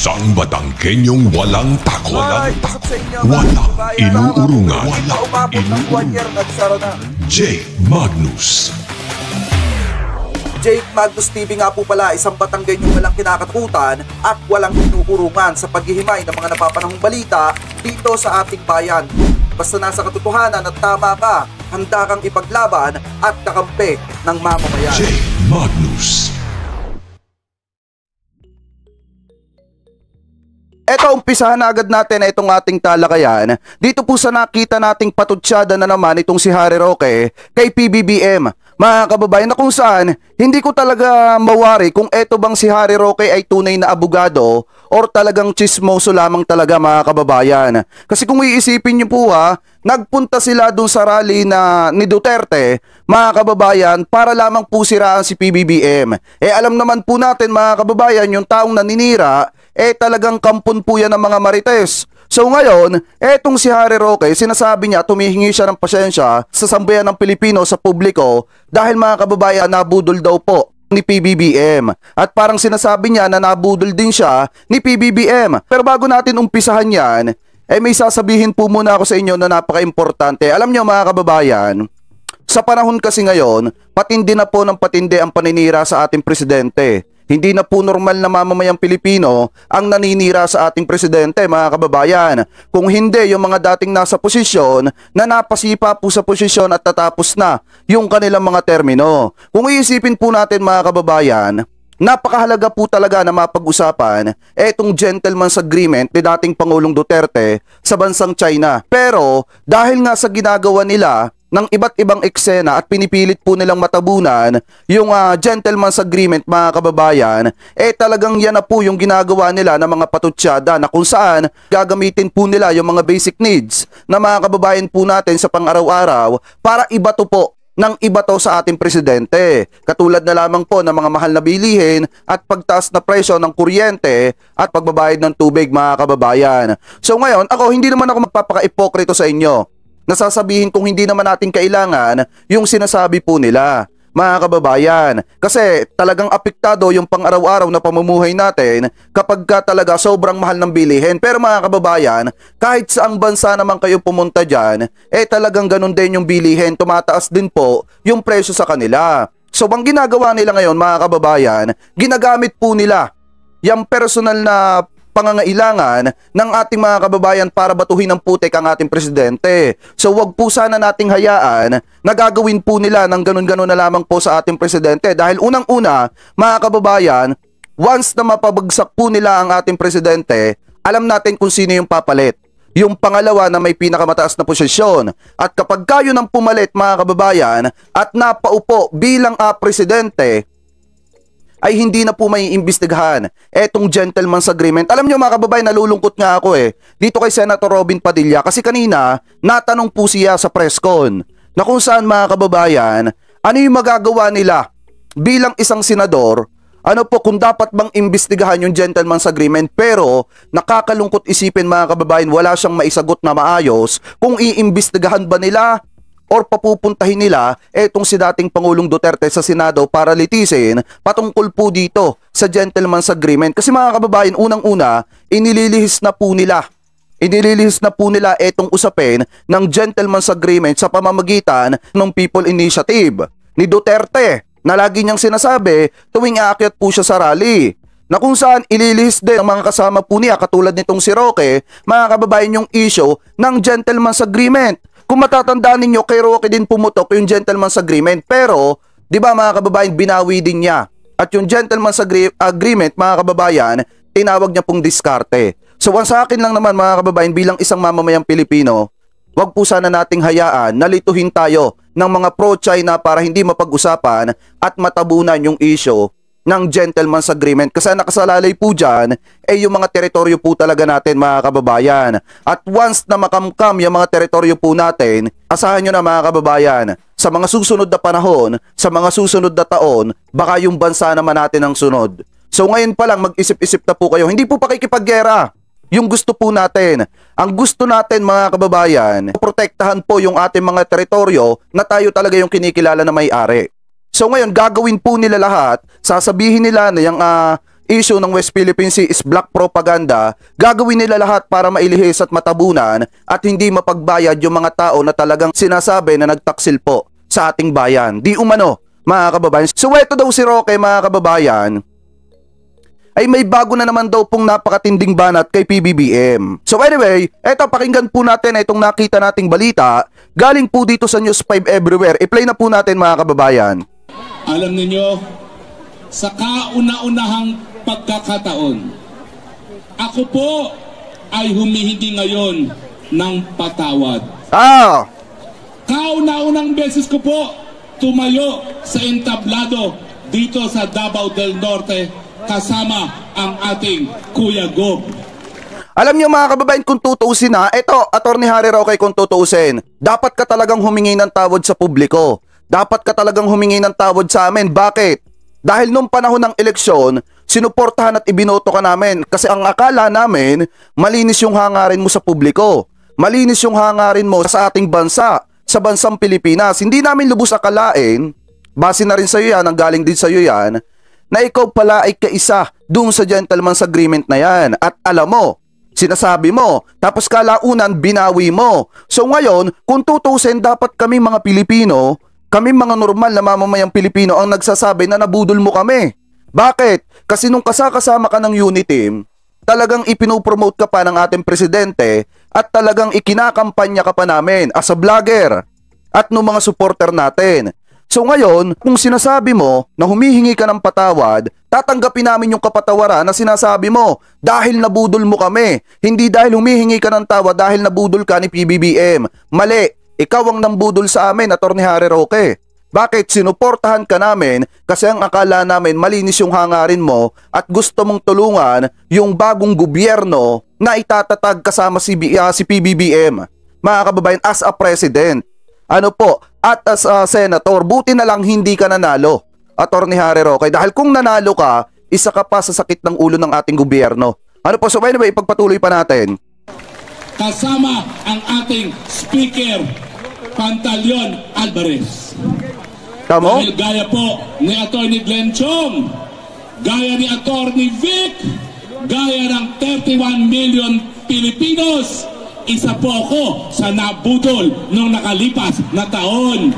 Isang Batangkenyong walang takot. Walang inuurungan. Jake Magnus. Jake Magnus TV nga po pala, isang Batangkenyong walang kinakatakutan at walang inuurungan sa paghihimay ng mga napapanahong balita dito sa ating bayan. Basta nasa katotohanan at tama ka, handa kang ipaglaban at kakampi ng mamamayan. Jake Magnus. Eto, umpisahan na agad natin na itong ating talakayan. Dito po sa nakita nating patutsyada na naman itong si Harry Roque kay PBBM. Mga kababayan, na kung saan hindi ko talaga mawari kung eto bang si Harry Roque ay tunay na abogado or talagang chismoso lamang talaga, mga kababayan. Kasi kung iisipin niyo po nagpunta sila dun sa rally ni Duterte, mga kababayan, para lamang po siraan si PBBM. Alam naman po natin, mga kababayan, yung taong naninira talagang kampon po yan ng mga marites. So ngayon, etong si Harry Roque, sinasabi niya tumihingi siya ng pasensya sa sambayan ng Pilipino sa publiko dahil, mga kababayan, nabudol daw po ni PBBM. At parang sinasabi niya na nabudol din siya ni PBBM. Pero bago natin umpisahan yan, may sasabihin po muna ako sa inyo na napaka-importante. Alam niyo, mga kababayan, sa panahon kasi ngayon, patindi na po ng patindi ang paninira sa ating presidente. Hindi na po normal na mamamayang Pilipino ang naninira sa ating presidente, mga kababayan. Kung hindi, yung mga dating nasa posisyon na napasipa po sa posisyon at tatapos na yung kanilang mga termino. Kung iisipin po natin, mga kababayan, napakahalaga po talaga na mapag-usapan itong gentleman's agreement ni dating Pangulong Duterte sa bansang China. Pero dahil nga sa ginagawa nila ng iba't ibang eksena at pinipilit po nilang matabunan yung gentleman's agreement, mga kababayan, talagang yan na po yung ginagawa nila ng mga patutsyada na kung saan gagamitin po nila yung mga basic needs na mga kababayan po natin sa pang-araw-araw para ibato po ng ibato sa ating presidente. Katulad na lamang po ng mga mahal na bilihin at pagtaas na presyo ng kuryente at pagbabayad ng tubig, mga kababayan. So ngayon, hindi naman ako magpapaka-ipokrito sa inyo. Nasasabihin kung hindi naman natin kailangan yung sinasabi po nila, mga kababayan. Kasi talagang apektado yung pang-araw-araw na pamumuhay natin kapag talaga sobrang mahal ng bilihin. Pero, mga kababayan, kahit saang bansa naman kayo pumunta dyan, talagang ganun din yung bilihin. Tumataas din po yung presyo sa kanila. So, ang ginagawa nila ngayon, mga kababayan, ginagamit po nila yung personal na pangangailangan ng ating mga kababayan para batuhin ng putik ang ating presidente. So wag po sana nating hayaan na gagawin po nila ng ganun-ganun na lamang po sa ating presidente. Dahil unang-una, mga kababayan, once na mapabagsak po nila ang ating presidente, alam natin kung sino yung papalit. Yung pangalawa na may pinakamataas na posisyon. At kapag kayo nang pumalit, mga kababayan, at napaupo bilang presidente, ay hindi na po may imbestigahan etong gentleman's agreement. Alam nyo, mga kababayan, nalulungkot nga ako dito kay Senator Robin Padilla kasi kanina natanong po siya sa presscon na kung saan, mga kababayan, ano yung magagawa nila bilang isang senador, ano po kung dapat bang imbestigahan yung gentleman's agreement. Pero nakakalungkot isipin, mga kababayan, wala siyang maisagot na maayos kung iimbestigahan ba nila or papupuntahin nila etong si dating Pangulong Duterte sa Senado para litisin patungkol po dito sa gentleman's agreement. Kasi, mga kababayan, unang-una, inililihis na po nila etong usapin ng gentleman's agreement sa pamamagitan ng People Initiative ni Duterte na lagi niyang sinasabi tuwing aakyat po siya sa rally, na kung saan ililihis din ng mga kasama po niya katulad nitong si Roque, mga kababayan, yung issue ng gentleman's agreement. Kung matatandaan ninyo, kay Roque din pumutok yung gentleman's agreement. Pero, di ba, mga kababayan, binawi din niya. At yung gentleman's agreement, mga kababayan, tinawag niya pong diskarte. So, ang sa akin lang naman, mga kababayan, bilang isang mamamayang Pilipino, wag po sana nating hayaan na lituhin tayo ng mga pro-China para hindi mapag-usapan at matabunan yung issue ng gentleman's agreement. Kasi nakasalalay po dyan yung mga teritoryo po talaga natin, mga kababayan. At once na makamkam yung mga teritoryo po natin, asahan nyo na, mga kababayan, sa mga susunod na panahon, sa mga susunod na taon, baka yung bansa naman natin ang sunod. So ngayon pa lang, mag-isip-isip na po kayo. Hindi po pakikipaggera yung gusto po natin. Ang gusto natin, mga kababayan, protektahan po yung ating mga teritoryo na tayo talaga yung kinikilala na may-ari. So ngayon, gagawin po nila lahat, sasabihin nila na issue ng West Philippine Sea is black propaganda, gagawin nila lahat para mailihis at matabunan at hindi mapagbayad yung mga tao na talagang sinasabi na nagtaksil po sa ating bayan. Di umano, mga kababayan. So eto daw si Roque, mga kababayan, ay may bago na naman daw pong napakatinding banat kay PBBM. So anyway, eto pakinggan po natin itong nakita nating balita. Galing po dito sa News 5 Everywhere. I-play na po natin, mga kababayan. Alam niyo, sa kauna-unahang pagkakataon, ako po ay humihingi ngayon ng patawad. Kauna-unang beses ko po tumayo sa entablado dito sa Davao del Norte kasama ang ating Kuya Gob. Alam niyo, mga kababayan, kung tutuusin na, eto, Attorney Harry Roque, kung tutuusin, dapat ka talagang humingi ng tawad sa publiko. Dapat ka talagang humingi ng tawad sa amin. Bakit? Dahil nung panahon ng eleksyon, sinuportahan at ibinoto ka namin kasi ang akala namin, malinis yung hangarin mo sa publiko. Malinis yung hangarin mo sa ating bansa, sa bansang Pilipinas. Hindi namin lubos akalain, base na rin sa'yo yan, ang galing din sa'yo yan, na ikaw pala ay kaisa doon sa gentleman's agreement na yan. At alam mo, sinasabi mo, tapos kalaunan binawi mo. So ngayon, kung tutusin, dapat kami mga Pilipino, kami mga normal na mamamayang Pilipino ang nagsasabi na nabudol mo kami. Bakit? Kasi nung kasama ka ng unit team, talagang ipinopromote ka pa ng ating presidente at talagang ikinakampanya ka pa namin as a vlogger at ng mga supporter natin. So ngayon, kung sinasabi mo na humihingi ka ng patawad, tatanggapin namin yung kapatawaran na sinasabi mo dahil nabudol mo kami. Hindi dahil humihingi ka ng tawad dahil nabudol ka ni PBBM. Mali, ikaw ang nambudol sa amin, Attorney Harry Roque. Bakit? Sinuportahan ka namin kasi ang akala namin malinis yung hangarin mo at gusto mong tulungan yung bagong gobyerno na itatatag kasama si PBBM. Mga kababayan, as a president. Ano po? At as a senator, buti na lang hindi ka nanalo, Attorney Harry Roque. Dahil kung nanalo ka, isa ka pa sa sakit ng ulo ng ating gobyerno. Ano po? So anyway, ipagpatuloy pa natin. Kasama ang ating Speaker, Pantaleon Alvarez. Tamo? Dahil gaya po ni Attorney Glenn Chong, gaya ni Attorney Vic, gaya ng 31 million Pilipinos, isa po ako sa nabudol nung nakalipas na taon.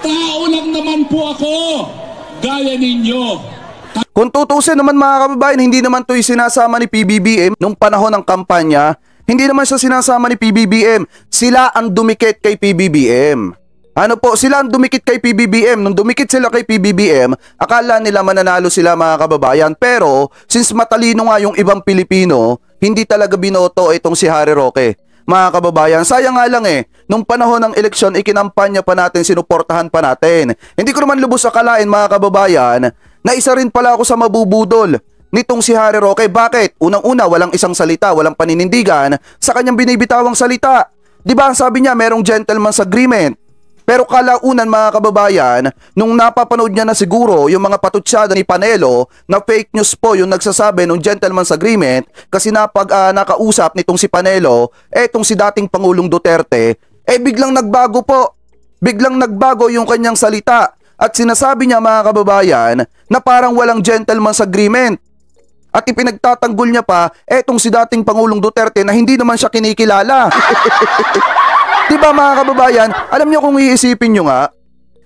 Tao lang naman po ako, gaya ninyo. Kung tutusin naman, mga kababayan, hindi naman ito sinasama ni PBBM nung panahon ng kampanya. Hindi naman siya sinasama ni PBBM. Sila ang dumikit kay PBBM. Ano po, sila ang dumikit kay PBBM. Nung dumikit sila kay PBBM, akala nila mananalo sila, mga kababayan. Pero, since matalino nga yung ibang Pilipino, hindi talaga binoto itong si Harry Roque. Mga kababayan, sayang nga lang nung panahon ng eleksyon, ikinampanya pa natin, sinuportahan pa natin. Hindi ko naman lubos akalain, mga kababayan, na isa rin pala ako sa mabubudol nitong si Harry Roque. Bakit? Unang-una, walang isang salita, walang paninindigan sa kanyang binibitawang salita. Diba ang sabi niya, merong gentleman's agreement. Pero kalaunan, mga kababayan, nung napapanood niya na siguro yung mga patutsada ni Panelo na fake news po yung nagsasabi ng gentleman's agreement kasi nakausap nitong si Panelo, etong si dating Pangulong Duterte, biglang nagbago po. Biglang nagbago yung kanyang salita at sinasabi niya, mga kababayan, na parang walang gentleman's agreement. At ipinagtatanggol niya pa etong si dating Pangulong Duterte na hindi naman siya kinikilala. Diba, mga kababayan, alam nyo, kung iisipin nyo nga,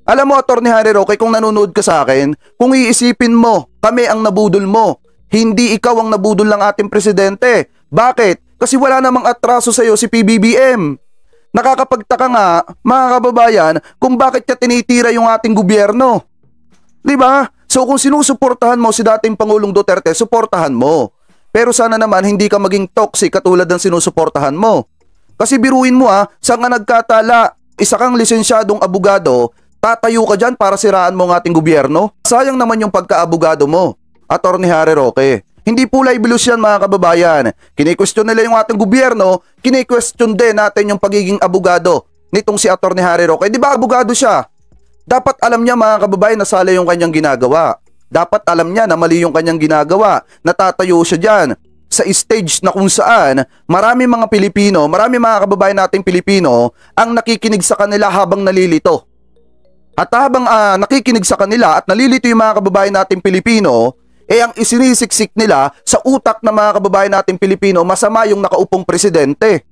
alam mo, Attorney Harry Roque, kung nanonood ka sa akin, kung iisipin mo, kami ang nabudol mo, hindi ikaw ang nabudol ng ating presidente. Bakit? Kasi wala namang atraso sa'yo si PBBM. Nakakapagtaka nga, mga kababayan, kung bakit ka tinitira yung ating gobyerno. Diba? So kung sinusuportahan mo si dating Pangulong Duterte, suportahan mo. Pero sana naman hindi ka maging toxic katulad ng sinusuportahan mo. Kasi biruin mo saan nga nagkatala, isa kang lisensyadong abogado, tatayo ka dyan para siraan mo ang ating gobyerno? Sayang naman yung pagka-abogado mo, Attorney Harry Roque. Hindi pulay bilus yan, mga kababayan. Kini-question nila yung ating gobyerno, kini-question din natin yung pagiging abogado nitong si Attorney Harry Roque. Di ba abogado siya? Dapat alam niya, mga kababayan, na sala yung kanyang ginagawa. Dapat alam niya na mali yung kanyang ginagawa, natatayo siya dyan sa stage na kung saan marami mga Pilipino, marami mga kababayan nating Pilipino ang nakikinig sa kanila habang nalilito. At habang nakikinig sa kanila at nalilito yung mga kababayan nating Pilipino, ang isinisiksik nila sa utak ng mga kababayan nating Pilipino, masama yung nakaupong presidente.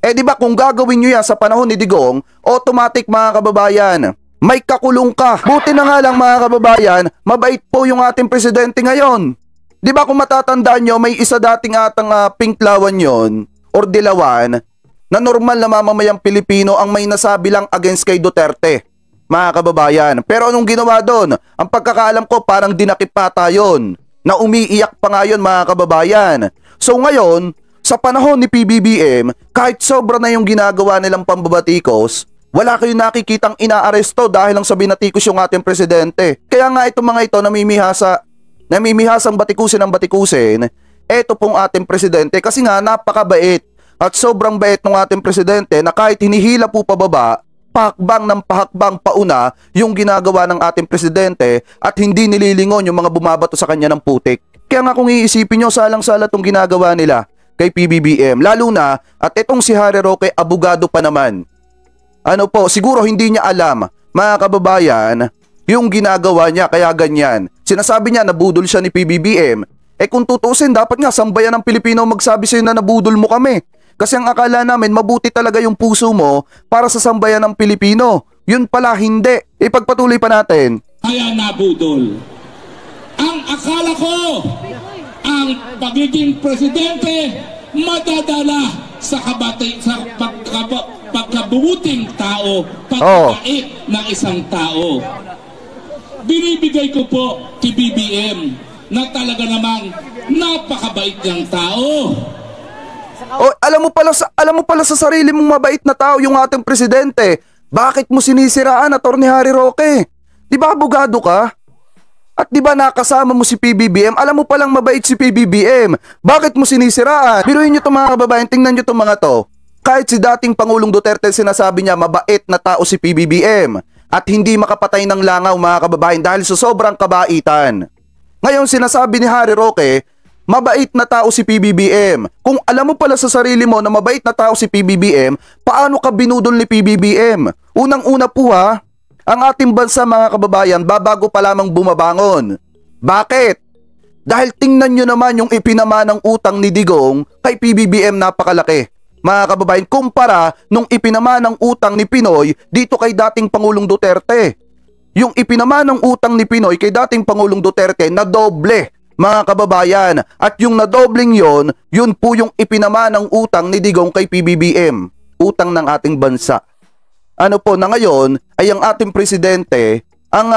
Di ba kung gagawin nyo yan sa panahon ni Digong, automatic mga kababayan, may kakulong ka. Buti na nga lang mga kababayan, mabait po yung ating presidente ngayon. Di ba kung matatandaan nyo, may isa dating atang pinklawan yon or dilawan na normal na mamamayang Pilipino ang may nasabi lang against kay Duterte, mga kababayan. Pero anong ginawa doon? Ang pagkakaalam ko parang dinakip pa tayo na umiiyak pa nga yun mga kababayan. So ngayon, sa panahon ni PBBM, kahit sobra na yung ginagawa nilang pambabatikos, wala kayong nakikitang inaaresto dahil lang sa binatikos yung ating presidente. Kaya nga itong mga ito namimihasang batikusin ng batikusin, eto pong ating presidente kasi nga napakabait at sobrang bait ng ating presidente na kahit hinihila po pababa, pahakbang ng pahakbang pauna yung ginagawa ng ating presidente at hindi nililingon yung mga bumabato sa kanya ng putik. Kaya nga kung iisipin nyo, salang-sala itong ginagawa nila kay PBBM, lalo na at itong si Harry Roque abogado pa naman. Ano po, siguro hindi niya alam mga kababayan yung ginagawa niya kaya ganyan. Sinasabi niya nabudol siya ni PBBM. Kung tutusin, dapat nga sambayan ng Pilipino magsabi sa'yo na nabudol mo kami. Kasi ang akala namin mabuti talaga yung puso mo para sa sambayan ng Pilipino. Yun pala hindi. Ipagpatuloy pa natin. Kaya nabudol. Ang akala ko, ang pagiging presidente madadala sa pagkabuting tao, pagkakait ng isang tao. Binibigay ko po kay BBM na talaga namang napakabait ng tao. Alam mo pala sa sarili mong mabait na tao yung ating presidente. Bakit mo sinisiraan, Atty. Harry Roque? Di ba abogado ka? At di ba nakasama mo si PBBM? Alam mo palang mabait si PBBM. Bakit mo sinisiraan? Biruin nyo itong mga kababayan, tingnan nyo itong mga to. Kahit si dating Pangulong Duterte sinasabi niya mabait na tao si PBBM at hindi makapatay ng langaw mga kababayan dahil sa sobrang kabaitan. Ngayon sinasabi ni Harry Roque, mabait na tao si PBBM. Kung alam mo pala sa sarili mo na mabait na tao si PBBM, paano ka binudol ni PBBM? Unang-una po ang ating bansa mga kababayan babago pa lamang bumabangon. Bakit? Dahil tingnan nyo naman yung ipinamanang utang ni Digong kay PBBM napakalaki. Mga kababayan, kumpara nung ipinamanang utang ni Pinoy dito kay dating Pangulong Duterte. Yung ipinamanang utang ni Pinoy kay dating Pangulong Duterte na doble. Mga kababayan, at yung nadobling yun po yung ipinamanang utang ni Digong kay PBBM. Utang ng ating bansa. Ano po na ngayon ay ang ating presidente ang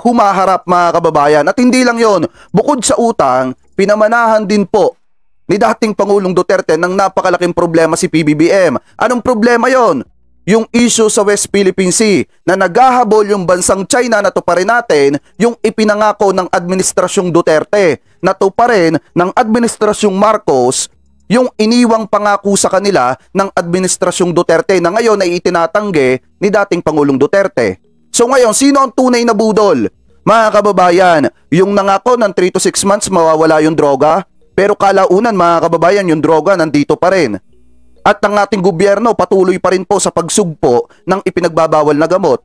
humaharap mga kababayan. At hindi lang yon, bukod sa utang, pinamanahan din po ni dating Pangulong Duterte ng napakalaking problema si PBBM. Anong problema yon? Yung issue sa West Philippine Sea na naghahabol yung bansang China na tuparin natin yung ipinangako ng Administrasyong Duterte na tuparin ng Administrasyong Marcos yung iniwang pangako sa kanila ng Administrasyong Duterte na ngayon ay itinatanggi ni dating Pangulong Duterte. So ngayon, sino ang tunay na budol? Mga kababayan, yung nangako ng 3 to 6 months mawawala yung droga, pero kalaunan mga kababayan yung droga nandito pa rin. At ang ating gobyerno patuloy pa rin po sa pagsugpo ng ipinagbabawal na gamot.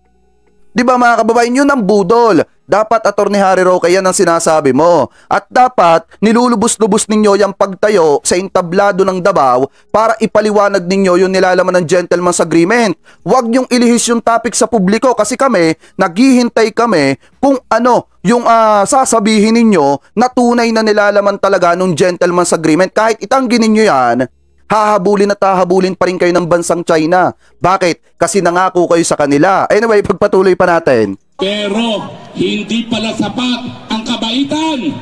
Di ba mga kababayan, yun ang budol. Dapat Atty. Harry Roque yan ang sinasabi mo. At dapat nilulubos-lubos ninyo yung pagtayo sa entablado ng Davao para ipaliwanag ninyo yung nilalaman ng gentleman's agreement. Huwag nyong ilihis yung topic sa publiko kasi kami, naghihintay kami kung ano yung sasabihin ninyo na tunay na nilalaman talaga ng gentleman's agreement. Kahit itanggi ninyo yan, hahabulin at hahabulin pa rin kayo ng bansang China. Bakit? Kasi nangako kayo sa kanila. Anyway, pagpatuloy pa natin. Pero hindi pala sapat ang kabaitan.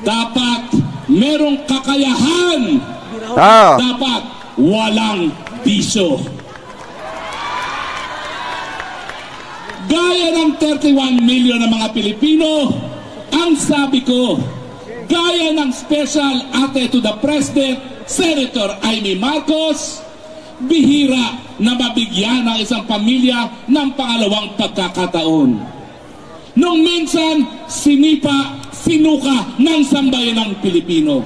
Dapat merong kakayahan. Dapat walang bisyo. Gaya ng 31 million ng mga Pilipino, ang sabi ko, gaya ng special ate to the President, Senator Amy Marcos, bihira na mabigyan ng isang pamilya ng pangalawang pagkakataon. Nung minsan, sinuka ng sambayan ng Pilipino.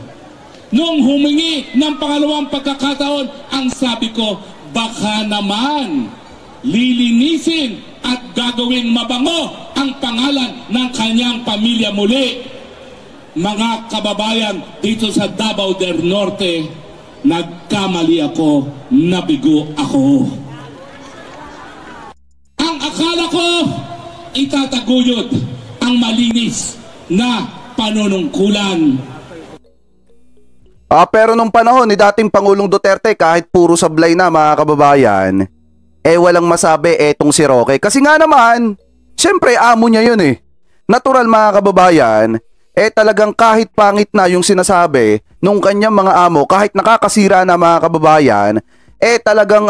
Nung humingi ng pangalawang pagkakataon, ang sabi ko, baka naman lilinisin at gagawing mabango ang pangalan ng kanyang pamilya muli. Mga kababayan dito sa Davao del Norte, nagkamali ako, nabigo ako. Ang akala ko, itataguyod ang malinis na panunungkulan. Pero nung panahon ni dating Pangulong Duterte, kahit puro sablay na mga kababayan, walang masabi etong si Roque. Kasi nga naman, syempre amo niya yun eh. Natural mga kababayan, talagang kahit pangit na yung sinasabi nung kanyang mga amo, kahit nakakasira na mga kababayan, talagang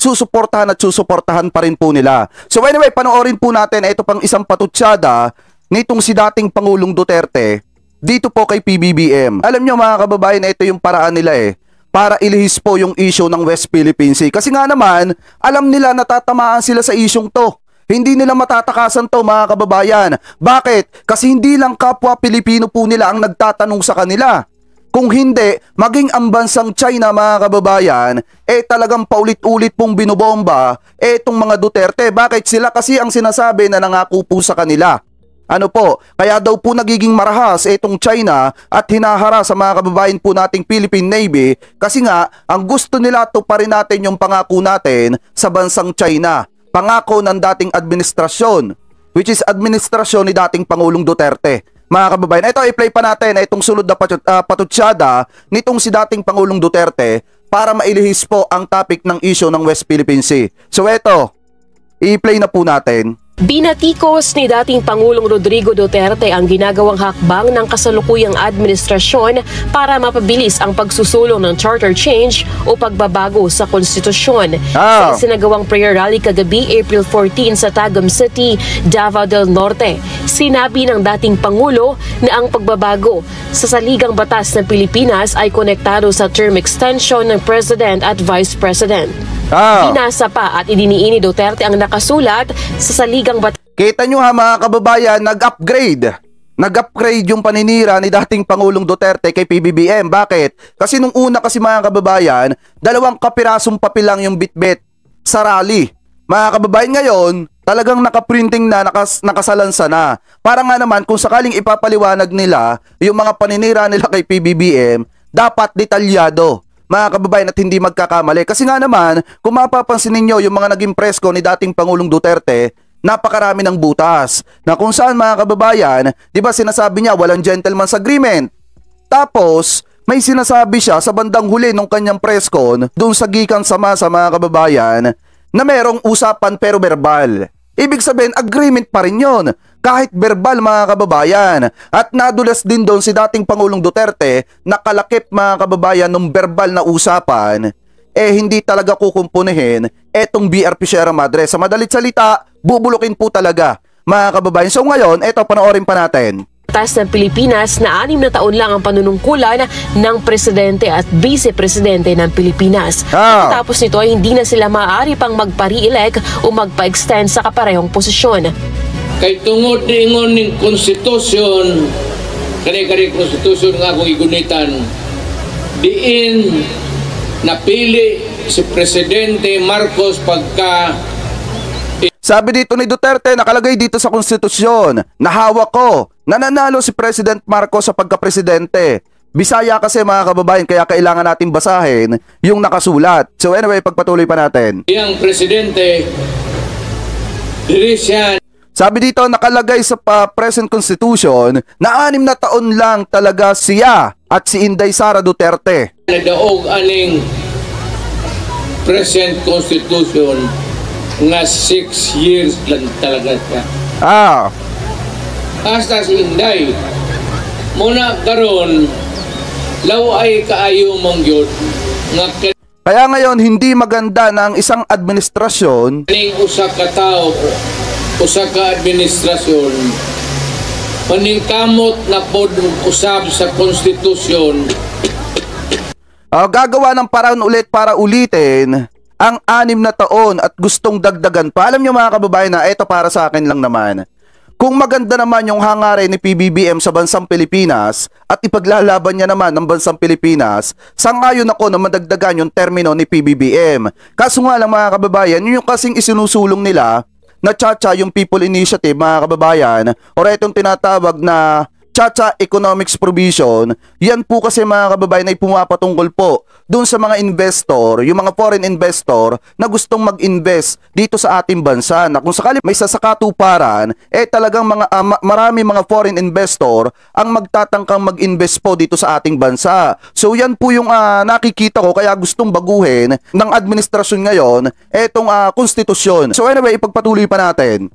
susuportahan pa rin po nila. So anyway, panoorin po natin ito pang isang patutsyada nitong si dating Pangulong Duterte dito po kay PBBM. Alam nyo mga kababayan, ito yung paraan nila para ilihis po yung issue ng West Philippine Sea. Kasi nga naman, alam nila natatamaan sila sa isyong to. Hindi nila matatakasan to mga kababayan. Bakit? Kasi hindi lang kapwa Pilipino po nila ang nagtatanong sa kanila. Kung hindi, maging ang bansang China mga kababayan, talagang paulit-ulit pong binobomba itong mga Duterte. Bakit? Sila kasi ang sinasabi na nangako po sa kanila. Ano po, kaya daw po nagiging marahas itong China at hinahara sa mga kababayan po nating Philippine Navy kasi nga ang gusto nila to pa rin natin yung pangako natin sa bansang China. Pangako ng dating administrasyon, which is administrasyon ni dating Pangulong Duterte. Mga kababayan, ito i-play pa natin itong sunod na patutsyada nitong si dating Pangulong Duterte para mailihis po ang topic ng issue ng West Philippine Sea. So ito, i-play na po natin. Binatikos ni dating Pangulong Rodrigo Duterte ang ginagawang hakbang ng kasalukuyang administrasyon para mapabilis ang pagsusulong ng charter change o pagbabago sa konstitusyon. Sa isinagawang prayer rally kagabi April 14 sa Tagum City, Davao del Norte, sinabi ng dating Pangulo na ang pagbabago sa saligang batas ng Pilipinas ay konektado sa term extension ng President at Vice President. Binasa pa at idiniin ni Duterte ang nakasulat sa saligang batas. Kita nyo ha mga kababayan, nag-upgrade yung paninira ni dating Pangulong Duterte kay PBBM. Bakit? Kasi nung una kasi mga kababayan, 2 kapirasong papel lang yung bitbit sa rally. Mga kababayan ngayon, talagang nakaprinting na, nakasalansa na. Para nga naman kung sakaling ipapaliwanag nila yung mga paninira nila kay PBBM, dapat detalyado mga kababayan at hindi magkakamali. Kasi nga naman, kung mapapansin ninyo yung mga naging presko ni dating Pangulong Duterte, napakarami ng butas. Na kung saan mga kababayan, di ba sinasabi niya walang gentleman's agreement. Tapos, may sinasabi siya sa bandang huli ng kanyang preskon, doon sa gikang sama sa mga kababayan, na merong usapan pero verbal. Ibig sabihin, agreement pa rin yun. Kahit verbal mga kababayan. At nadulas din doon si dating Pangulong Duterte na kalakip mga kababayan ng verbal na usapan, hindi talaga kukumpunihin etong BRP Sierra Madre. Sa madalit salita, bubulukin po talaga mga kababayan. So ngayon, eto panoorin pa natin. Batas ng Pilipinas na 6 na taon lang ang panunungkulan ng Presidente at Vice-Presidente ng Pilipinas. Tapos nito ay hindi na sila maaari pang magpa-re-elect o magpa-extend sa kaparehong posisyon. Kay tungod niingon ng konstitusyon, kani-kani konstitusyon nga akong igunitan, diin napili si Presidente Marcos pagka sabi dito ni Duterte, nakalagay dito sa konstitusyon, nahawak ko, nananalo si President Marcos sa pagka-presidente. Bisaya kasi mga kababayan, kaya kailangan natin basahin yung nakasulat. So anyway, pagpatuloy pa natin. Yang Presidente, dili siya. Sabi dito, nakalagay sa present constitution na 6 na taon lang talaga siya at si Inday Sara Duterte. Nadaog aning present constitution nga 6 years lang talaga siya. Hasta si Inday, muna karon law ay kaayo mong yun nga kaya ngayon hindi maganda na ang isang administrasyon ning usa ka tao, usa ka administrasyon paningkamot na pod usab sa konstitusyon gagawa ng paraan ulit para ulitin ang 6 na taon at gustong dagdagan pa. Alam nyo mga kababayan na ito para sa akin lang naman. Kung maganda naman yung hangarin ni PBBM sa bansang Pilipinas at ipaglalaban niya naman ng bansang Pilipinas, sangayon ako na madagdagan yung termino ni PBBM. Kaso nga lang mga kababayan, yun yung kasing isinusulong nila na Chacha yung People Initiative, mga kababayan, or itong tinatawag na Chacha Economics Provision, yan po kasi mga kababayan ay pumapatungkol po dun sa mga investor, yung mga foreign investor na gustong mag-invest dito sa ating bansa, na kung sakali may sasakatuparan, talagang marami mga foreign investor ang magtatangkang mag-invest po dito sa ating bansa. So yan po yung nakikita ko, kaya gustong baguhin ng administrasyon ngayon etong konstitusyon. So anyway, ipagpatuloy pa natin.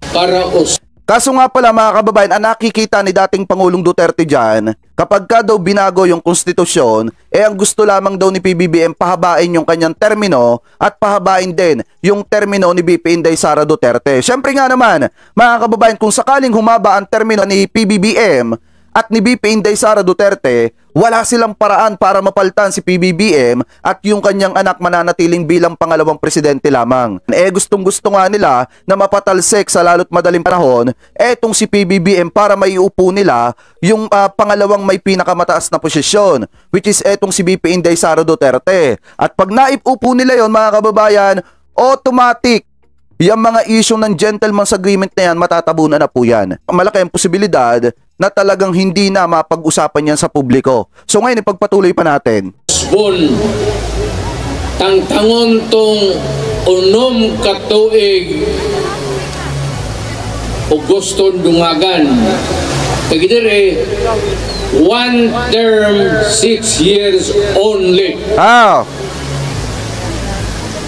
Kaso nga pala mga kababayan, ang nakikita ni dating Pangulong Duterte dyan, kapag ka daw binago yung konstitusyon, ang gusto lamang daw ni PBBM pahabain yung kanyang termino at pahabain din yung termino ni BP Inday Sara Duterte. Siyempre nga naman, mga kababayan, kung sakaling humaba ang termino ni PBBM at ni BP Inday Sara Duterte, wala silang paraan para mapalitan si PBBM at yung kanyang anak mananatiling bilang pangalawang presidente lamang. Gustong-gusto nga nila na mapatalsik sa lalo't madaling panahon etong si PBBM para maiupo nila yung pangalawang may pinakamataas na posisyon, which is etong si BP Inday Sara Duterte. At pag naiupo nila yon mga kababayan, automatic yung mga issue ng gentleman's agreement na yan, matatabunan na po yan. Malaki ang posibilidad na talagang hindi na mapag-usapan yan sa publiko. So ngayon, ipagpatuloy pa natin. Tangtangon tong unom katuig o gustong dungagan. Kagidire, 1 term, 6 years only.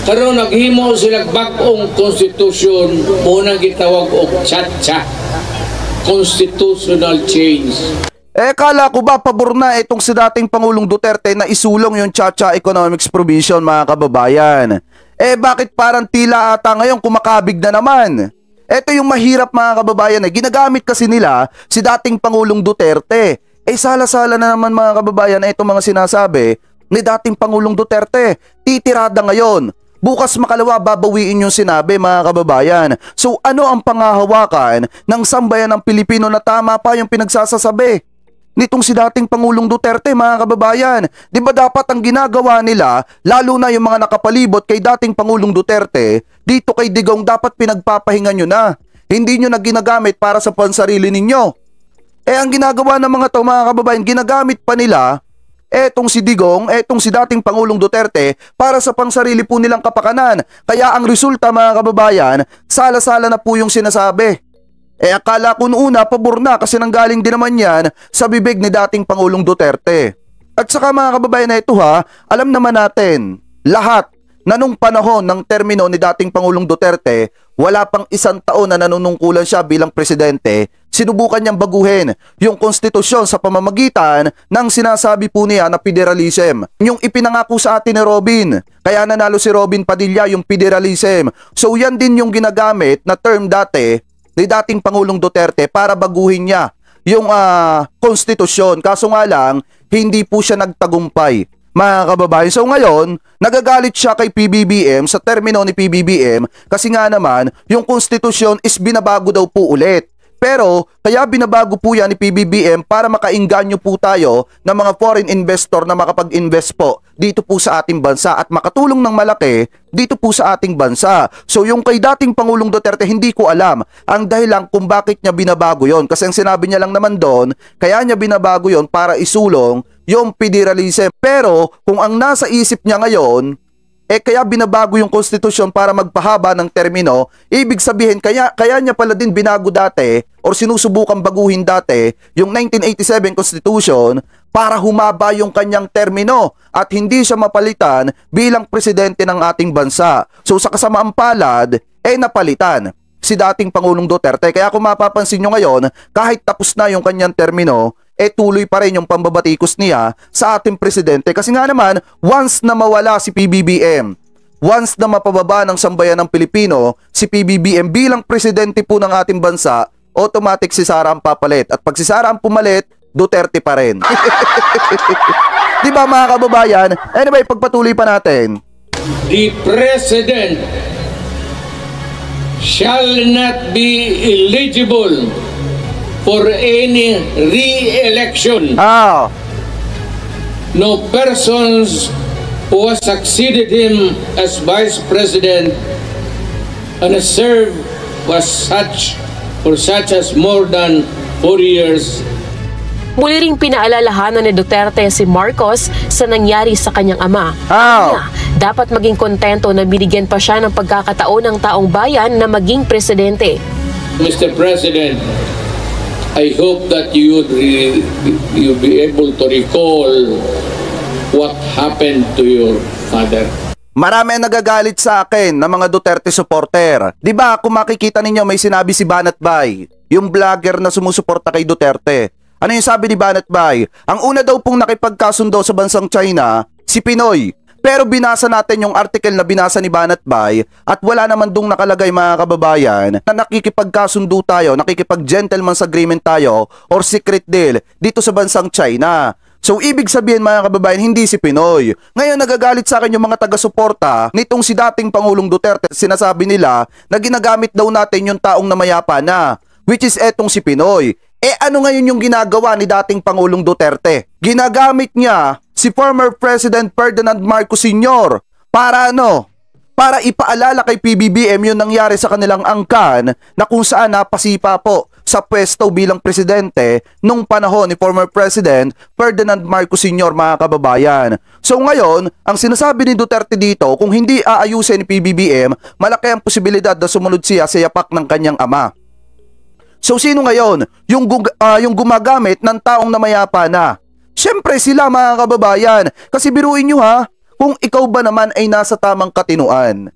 Karon naghimo sila bag-ong konstitusyon, muna gitawag og Chacha, constitutional change. Kala ko ba pabor na itong si dating Pangulong Duterte na isulong yung Chacha Economics Provision, mga kababayan? Bakit parang tila ata ngayon kumakabig na naman? Ito yung mahirap, mga kababayan, ginagamit kasi nila si dating Pangulong Duterte. Sala-sala na naman, mga kababayan, itong mga sinasabi ni dating Pangulong Duterte. Titirada ngayon. Bukas makalawa babawiin yung sinabi, mga kababayan. So ano ang pangahawakan ng sambayan ng Pilipino na tama pa yung pinagsasasabi nitong si dating Pangulong Duterte, mga kababayan? Di ba dapat ang ginagawa nila, lalo na yung mga nakapalibot kay dating Pangulong Duterte, dito kay Digong, dapat pinagpapahingan nyo na. Hindi nyo na ginagamit para sa pansarili ninyo. Ang ginagawa ng mga to, mga kababayan, ginagamit pa nila etong si Digong, etong si dating Pangulong Duterte para sa pangsarili po nilang kapakanan. Kaya ang resulta, mga kababayan, sala-sala na po yung sinasabi. Akala ko noona pabor na kasi nanggaling din naman yan sa bibig ni dating Pangulong Duterte. At saka, mga kababayan, na ito alam naman natin lahat na nung panahon ng termino ni dating Pangulong Duterte, wala pang 1 taon na nanunungkulan siya bilang presidente, sinubukan niyang baguhin yung konstitusyon sa pamamagitan ng sinasabi po niya na federalism. Yung ipinangako sa atin ni Robin, kaya nanalo si Robin Padilla, yung federalism. So yan din yung ginagamit na term dati ni dating Pangulong Duterte para baguhin niya yung konstitusyon. Kaso nga lang, hindi po siya nagtagumpay, mga kababayan. So ngayon, nagagalit siya kay PBBM sa termino ni PBBM kasi nga naman, yung konstitusyon is binabago daw po ulit. Pero kaya binabago po yan ni PBBM para makainganyo po tayo ng mga foreign investor na makapag-invest po dito po sa ating bansa at makatulong ng malaki dito po sa ating bansa. So yung kay dating Pangulong Duterte, hindi ko alam ang dahilan kung bakit niya binabago yon. Kasi ang sinabi niya lang naman doon, kaya niya binabago yon para isulong yung federalism. Pero kung ang nasa isip niya ngayon, kaya binabago yung konstitusyon para magpahaba ng termino, ibig sabihin kaya niya pala din binago dati or sinusubukan baguhin dati yung 1987 Constitution para humaba yung kanyang termino at hindi siya mapalitan bilang presidente ng ating bansa. So sa kasamaang palad, napalitan si dating Pangulong Duterte. Kaya kung mapapansin nyo ngayon, kahit tapos na yung kanyang termino, tuloy pa rin yung pambabatikos niya sa ating presidente. Kasi nga naman, once na mawala si PBBM, once na mapababa ng sambayan ng Pilipino, si PBBM bilang presidente po ng ating bansa, automatic si Sara ang papalit. At pag si Sara ang pumalit, Duterte pa rin. Diba, mga kababayan? Anyway, pagpatuloy pa natin. The President shall not be eligible for any re-election. No persons who has succeeded him as Vice President and has served for such as more than 4 years. Muli ring pinaalalahanan ni Duterte si Marcos sa nangyari sa kanyang ama. Dapat maging kontento na binigyan pa siya ng pagkakataon ng taong bayan na maging presidente. Mr. President, I hope that you be able to recall what happened to your father. Marami ang nagagalit sa akin ng mga Duterte supporter. Di ba kung makikita ninyo may sinabi si Banat Bay, yung vlogger na sumusuporta kay Duterte. Ano yung sabi ni Banat Bay? Ang una daw pong nakipagkasundo sa bansang China, si Pinoy. Pero binasa natin yung article na binasa ni Banat Bay at wala naman dong nakalagay mga kababayan na nakikipagkasundo tayo, nakikipag-gentleman's agreement tayo or secret deal dito sa bansang China. So ibig sabihin mga kababayan, hindi si Pinoy. Ngayon nagagalit sa akin yung mga taga-suporta nitong si dating Pangulong Duterte. Sinasabi nila na ginagamit daw natin yung taong namayapa na, which is etong si Pinoy. Ano ngayon yung ginagawa ni dating Pangulong Duterte? Ginagamit niya si former President Ferdinand Marcos Sr. Para ano? Para ipaalala kay PBBM yung nangyari sa kanilang angkan na kung saan napasipa po sa pwesto bilang presidente nung panahon ni former President Ferdinand Marcos Sr. mga kababayan. So ngayon, ang sinasabi ni Duterte dito, kung hindi aayusin ni PBBM, malaki ang posibilidad na sumunod siya sa yapak ng kanyang ama. So sino ngayon yung gumagamit ng taong namayapa na? Siyempre sila mga kababayan. Kasi biruin nyo ha, kung ikaw ba naman ay nasa tamang katinuan,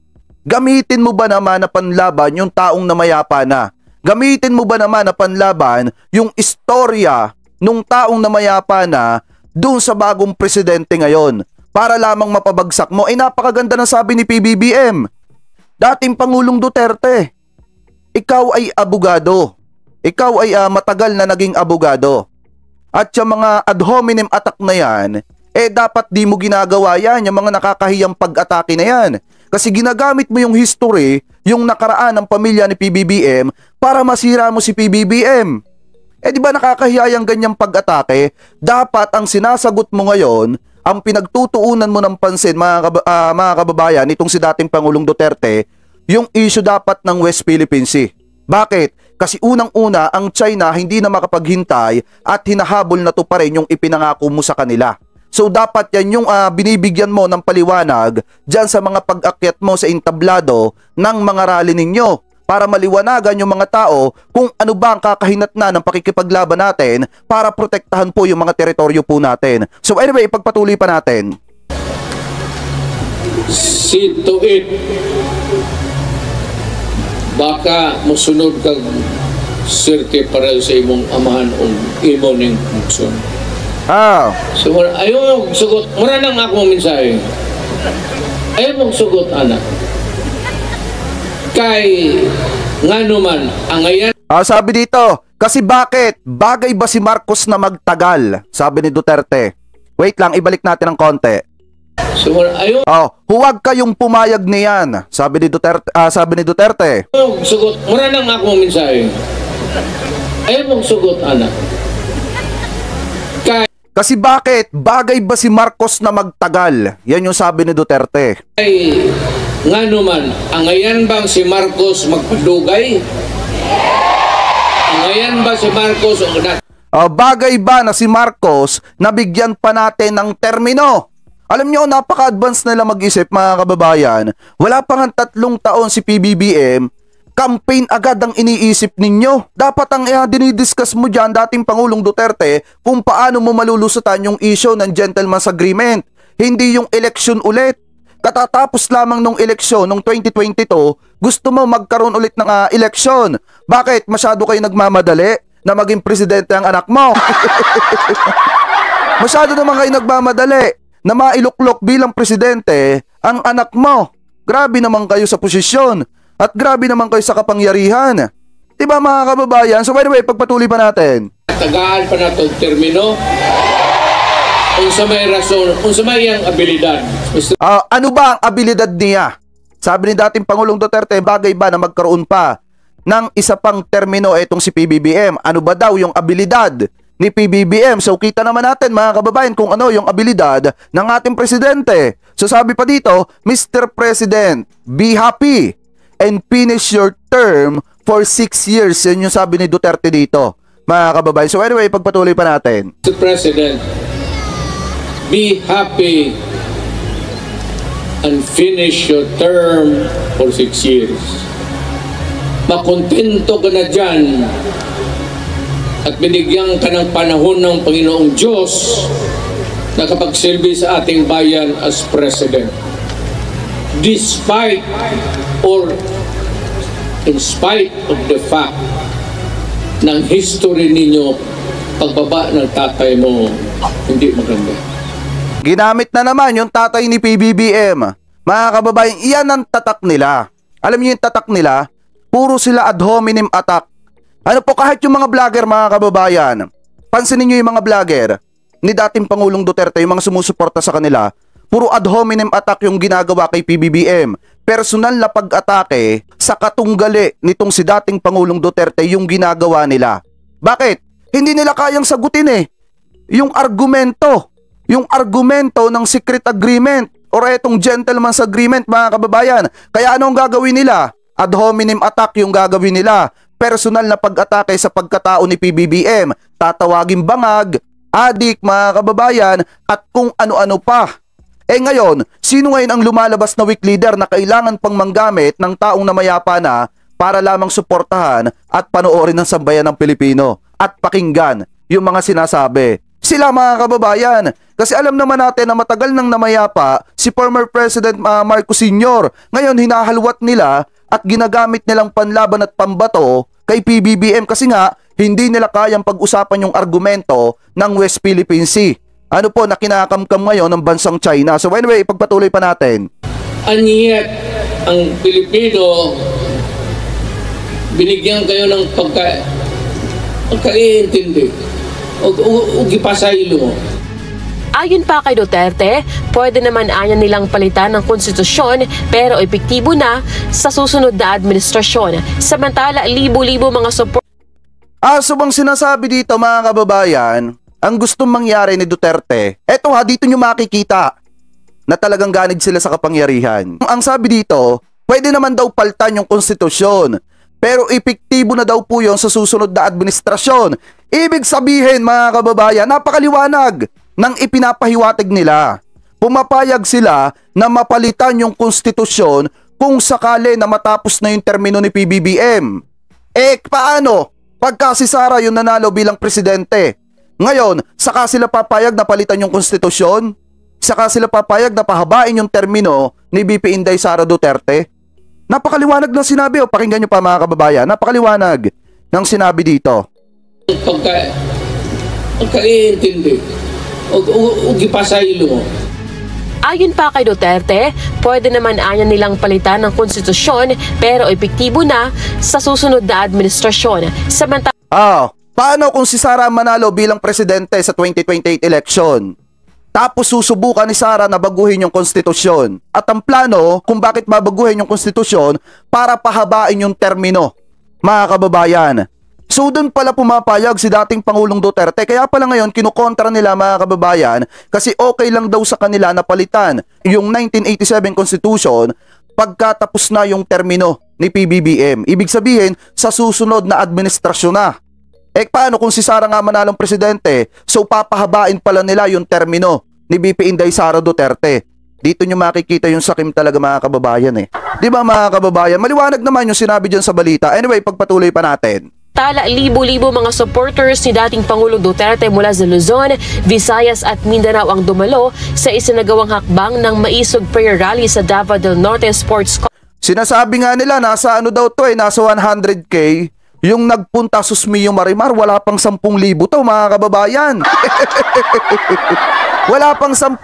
gamitin mo ba naman na panlaban yung taong namayapa na? Gamitin mo ba naman na panlaban yung istorya nung taong namayapa na doon sa bagong presidente ngayon? Para lamang mapabagsak mo. Napakaganda ng sabi ni PBBM. Dating Pangulong Duterte, ikaw ay abogado. Ikaw ay matagal na naging abogado. At yung mga ad hominem attack na yan, dapat di mo ginagawa yan, yung mga nakakahiyang pag-atake na yan. Kasi ginagamit mo yung history, yung nakaraan ng pamilya ni PBBM para masira mo si PBBM. Di ba nakakahiya yung ganyang pag-atake? Dapat ang sinasagot mo ngayon, ang pinagtutuunan mo ng pansin mga kababayan, itong si dating Pangulong Duterte, yung issue dapat ng West Philippine Sea. Bakit? Kasi unang-una ang China hindi na makapaghintay at hinahabol na to pa rin yung ipinangako mo sa kanila. So dapat yan yung binibigyan mo ng paliwanag dyan sa mga pag-akyat mo sa entablado ng mga rally ninyo para maliwanagan yung mga tao kung ano ba ang kakahinatnan ng pakikipaglaban natin para protektahan po yung mga teritoryo po natin. So anyway, ipagpatuloy pa natin. See to it. Baka musunod kag sirte para sa imong amahan o imo ning funksyon. So, ayaw mong sugot. Mura nang akong mensahe. Ayaw mong sugot, anak. Kay nga naman, ang ayan. Sabi dito, kasi bakit? Bagay ba si Marcos na magtagal? Sabi ni Duterte. Wait lang, ibalik natin ng konti. So, ayaw. Huwag kayong pumayag niyan. Sabi ni Duterte. Sugot. Mura nang akong mensahe. Ayaw mong sugot, anak. Kasi bakit? Bagay ba si Marcos na magtagal? Yan yung sabi ni Duterte. Ay, nga naman, ang ayan bang si Marcos magpadugay? Ang ayan ba si Marcos bagay ba na si Marcos nabigyan pa natin ng termino? Alam nyo, napaka-advance nila mag-isip mga kababayan. Wala pang 3 taon si PBBM, campaign agad ang iniisip ninyo. Dapat ang dinidiscuss mo dyan, dating Pangulong Duterte, kung paano mo malulusutan yung issue ng gentleman's agreement. Hindi yung election ulit. Katatapos lamang nung eleksyon, nung 2022, gusto mo magkaroon ulit ng eleksyon. Bakit? Masyado kayo nagmamadali na maging presidente ang anak mo. Masyado naman kayo nagmamadali na mailuklok bilang presidente ang anak mo. Grabe naman kayo sa posisyon at grabe naman kayo sa kapangyarihan. Diba mga kababayan? So by the way, pagpatuloy pa natin. Tagaan pa na itong termino. Kung sa may rason, kung sa may ang abilidad. Ano ba ang abilidad niya? Sabi ni dating Pangulong Duterte, bagay ba na magkaroon pa ng isa pang termino itong si PBBM? Ano ba daw yung abilidad ni PBBM? So kita naman natin mga kababayan kung ano yung abilidad ng ating presidente. So sabi pa dito, Mr. President, be happy. and finish your term for 6 years. Yun yung sabi ni Duterte dito, mga kababayan. So anyway, pagpatuloy pa natin. Mr. President, be happy and finish your term for 6 years. Makontento ka na dyan at binigyan ka ng panahon ng Panginoong Diyos na kapagsilbi sa ating bayan as President. Despite or in spite of the fact ng history ninyo, pagbaba ng tatay mo hindi maganda. Ginamit na naman yung tatay ni PBBM. Mga kababayan, iyan ang tatak nila. Alam niyo yung tatak nila? Puro sila ad hominem attack. Ano po, kahit yung mga vlogger, mga kababayan, pansinin niyo yung mga vlogger ni dating Pangulong Duterte, yung mga sumusuporta sa kanila, puro ad hominem attack yung ginagawa kay PBBM. Personal na pag-atake sa katunggali nitong si dating Pangulong Duterte yung ginagawa nila. Bakit? Hindi nila kayang sagutin yung argumento ng secret agreement or etong gentleman's agreement, mga kababayan. Kaya anong gagawin nila? Ad hominem attack yung gagawin nila. Personal na pag-atake sa pagkatao ni PBBM. Tatawagin bangag, adik, mga kababayan, at kung ano-ano pa. Ngayon, sino ngayon ang lumalabas na weak leader na kailangan pang manggamit ng taong namayapa na para lamang suportahan at panoorin ng sambayan ng Pilipino at pakinggan yung mga sinasabi? Sila, mga kababayan. Kasi alam naman natin na matagal nang namayapa si former President Marcos Sr. Ngayon, hinahalwat nila at ginagamit nilang panlaban at pambato kay PBBM kasi nga hindi nila kayang pag-usapan yung argumento ng West Philippine Sea. Ano po na kinakamkam ngayon ng bansang China. So anyway, ipagpatuloy pa natin. And yet, ang Pilipino, binigyan kayo ng pagkaiintindi o gipasaylo. Ayon pa kay Duterte, pwede naman anya nilang palitan ng konstitusyon pero epektibo na sa susunod na administrasyon. Samantala, libo-libo mga support. So bang sinasabi dito, mga kababayan, ang gustong mangyari ni Duterte, eto dito nyo makikita na talagang ganid sila sa kapangyarihan. Ang sabi dito, pwede naman daw palitan yung konstitusyon pero epektibo na daw po yun sa susunod na administrasyon. Ibig sabihin, mga kababayan, napakaliwanag nang ipinapahiwatig nila. Pumapayag sila na mapalitan yung konstitusyon kung sakali na matapos na yung termino ni PBBM. Paano? Pagka si Sara yung nanalo bilang presidente. Ngayon, saka sila papayag na palitan yung konstitusyon? Saka sila papayag na pahabain yung termino ni BP Inday Sara Duterte? Napakaliwanag ng sinabi. Pakinggan nyo pa, mga kababayan. Napakaliwanag ng sinabi dito. Pagkaiintindi o gipasaylo. Ayon pa kay Duterte, pwede naman anya nilang palitan ng konstitusyon pero epektibo na sa susunod na administrasyon. Samantala, paano kung si Sara manalo bilang presidente sa 2028 election? Tapos susubukan ni Sara na baguhin yung konstitusyon. At ang plano kung bakit babaguhin yung konstitusyon para pahabain yung termino, mga kababayan. So doon pala pumapayag si dating Pangulong Duterte. Kaya pala ngayon kinukontra nila, mga kababayan, kasi okay lang daw sa kanila na palitan yung 1987 Constitution pagkatapos na yung termino ni PBBM. Ibig sabihin, sa susunod na administrasyon na. Paano kung si Sara nga manalong presidente? So papahabain pala nila yung termino ni BP Inday Sara Duterte. Dito nyo makikita yung sakim talaga, mga kababayan. Di ba, mga kababayan? Maliwanag naman yung sinabi dyan sa balita. Anyway, pagpatuloy pa natin. libo-libo mga supporters ni dating Pangulong Duterte mula sa Luzon, Visayas at Mindanao ang dumalo sa isinagawang hakbang ng Maisog Prayer Rally sa Davao del Norte Sports Complex. Sinasabi nga nila, nasa nasa 100K. Yung nagpunta Susmiyo Marimar, wala pang 10,000 to, mga kababayan. Wala pang 10,000.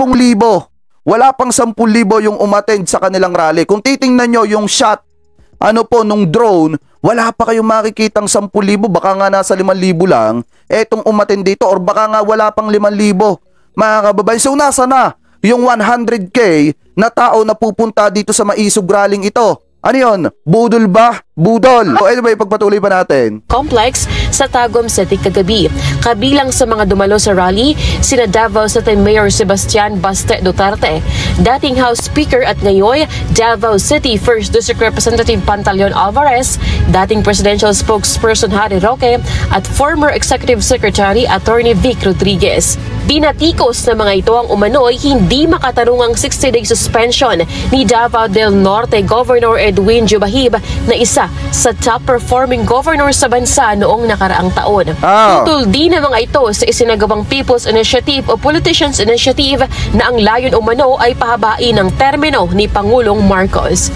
Wala pang 10,000 yung umattend sa kanilang rally. Kung titingnan nyo yung shot, nung drone, wala pa kayong makikitang 10,000, baka nga nasa 5,000 lang etong umattend dito, or baka nga wala pang 5,000, mga kababayan. So nasa na yung 100K na tao na pupunta dito sa Maisog Rallying ito, Ano yun? Budol ba? Budol! So anyway, pagpatuloy pa natin. Complex sa Tagum City kagabi. Kabilang sa mga dumalo sa rally, sina Davao City Mayor Sebastian Baste Duterte, dating House Speaker at ngayon Davao City 1st District Representative Pantaleon Alvarez, dating Presidential Spokesperson Harry Roque, at former Executive Secretary Attorney Vic Rodriguez. Binatikos na mga ito ang umano'y hindi makatarungang 60-day suspension ni Davao del Norte Governor Edwin Jubahib na isa sa top-performing governor sa bansa noong nakaraang taon. Tutol din na mga ito sa isinagawang People's Initiative o Politicians Initiative na ang layon umano ay pahabain ng termino ni Pangulong Marcos.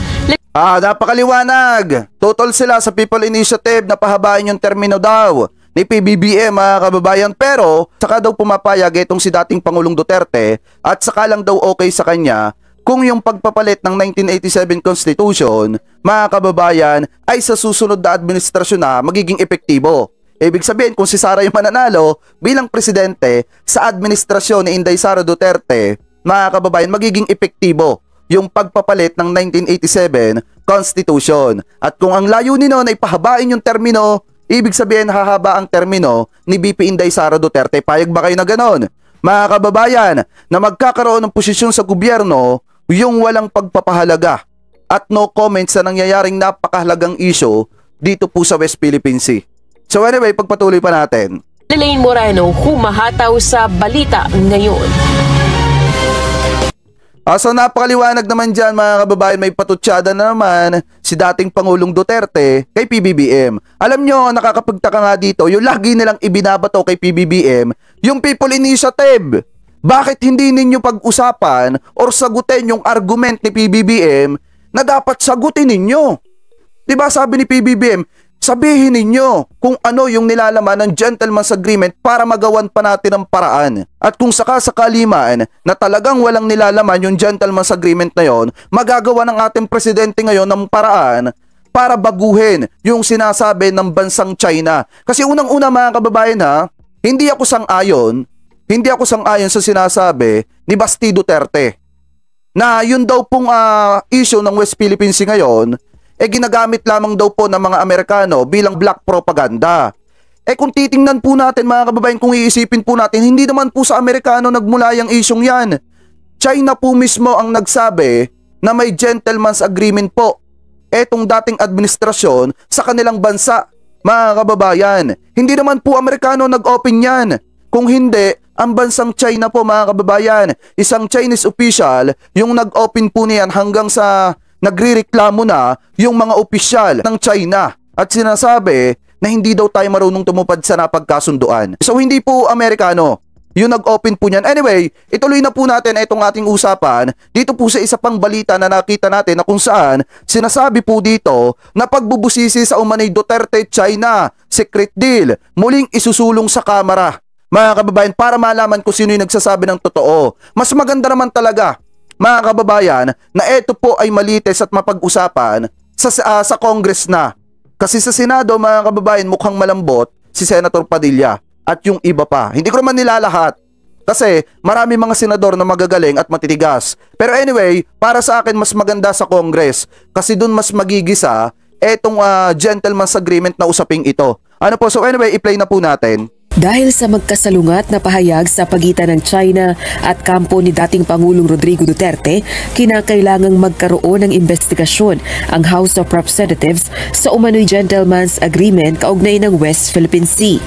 Napakaliwanag. Tutol sila sa People Initiative na pahabain yung termino daw ni PBBM, mga kababayan, pero saka daw pumapayag itong si dating Pangulong Duterte at saka lang daw okay sa kanya kung yung pagpapalit ng 1987 Constitution, mga kababayan, ay sa susunod na administrasyon na magiging epektibo. Ibig sabihin, kung si Sara yung mananalo bilang presidente sa administrasyon ni Inday Sara Duterte, mga kababayan, magiging epektibo yung pagpapalit ng 1987 Constitution. At kung ang layunin nun ay pahabain yung termino, ibig sabihin hahaba ang termino ni BP Inday Sara Duterte. Payag ba kayo na ganon? Mga kababayan, na magkakaroon ng posisyon sa gobyerno yung walang pagpapahalaga at no comments sa nangyayaring napakahalagang issue dito po sa West Philippine Sea. So anyway, pagpatuloy pa natin. Lelaine Moreno, humahataw sa balita ngayon. So napakaliwanag naman dyan, mga kababayan, may patutsada na naman si dating Pangulong Duterte kay PBBM. Alam nyo, nakakapagtaka nga dito, yung lagi nilang ibinabato kay PBBM, yung People Initiative. Bakit hindi ninyo pag-usapan or sagutin yung argument ni PBBM na dapat sagutin ninyo? Diba sabi ni PBBM, sabihin ninyo kung ano yung nilalaman ng gentleman's agreement para magawan pa natin ang paraan. At kung sakasakali man na talagang walang nilalaman yung gentleman's agreement na yon, magagawa ng ating presidente ngayon ng paraan para baguhin yung sinasabi ng bansang China. Kasi unang-una, mga kababayan, hindi ako sang-ayon sa sinasabi ni Basti Duterte na yun daw pong issue ng West Philippine Sea ngayon ginagamit lamang daw po ng mga Amerikano bilang black propaganda. Kung titingnan po natin, mga kababayan, kung iisipin po natin, hindi naman po sa Amerikano nagmula yung isyong yan. China po mismo ang nagsabi na may gentleman's agreement po etong dating administrasyon sa kanilang bansa, mga kababayan. Hindi naman po Amerikano nag-open yan. Kung hindi, ang bansang China po, mga kababayan, isang Chinese official yung nag-open po niyan hanggang sa nagrireklamo na yung mga opisyal ng China at sinasabi na hindi daw tayo marunong tumupad sa napagkasunduan. So hindi po Amerikano yung nag-open po niyan. Anyway, ituloy na po natin itong ating usapan dito po sa isa pang balita na nakita natin na kung saan sinasabi po dito na pagbubusisi sa umanay Duterte-China secret deal muling isusulong sa Kamara. Mga kababayan, para malaman kung sino yung nagsasabi ng totoo. Mas maganda naman talaga, mga kababayan, na ito po ay malites at mapag-usapan sa Congress na. Kasi sa Senado, mga kababayan, mukhang malambot si Senator Padilla at yung iba pa. Hindi ko naman nilalahat kasi marami mga senador na magagaling at matitigas. Pero anyway, para sa akin mas maganda sa Congress kasi dun mas magigisa etong gentleman's agreement na usaping ito. Ano po, so anyway, i-play na po natin. Dahil sa magkasalungat na pahayag sa pagitan ng China at kampo ni dating Pangulong Rodrigo Duterte, kinakailangang magkaroon ng investigasyon ang House of Representatives sa umano'y gentleman's agreement kaugnay ng West Philippine Sea.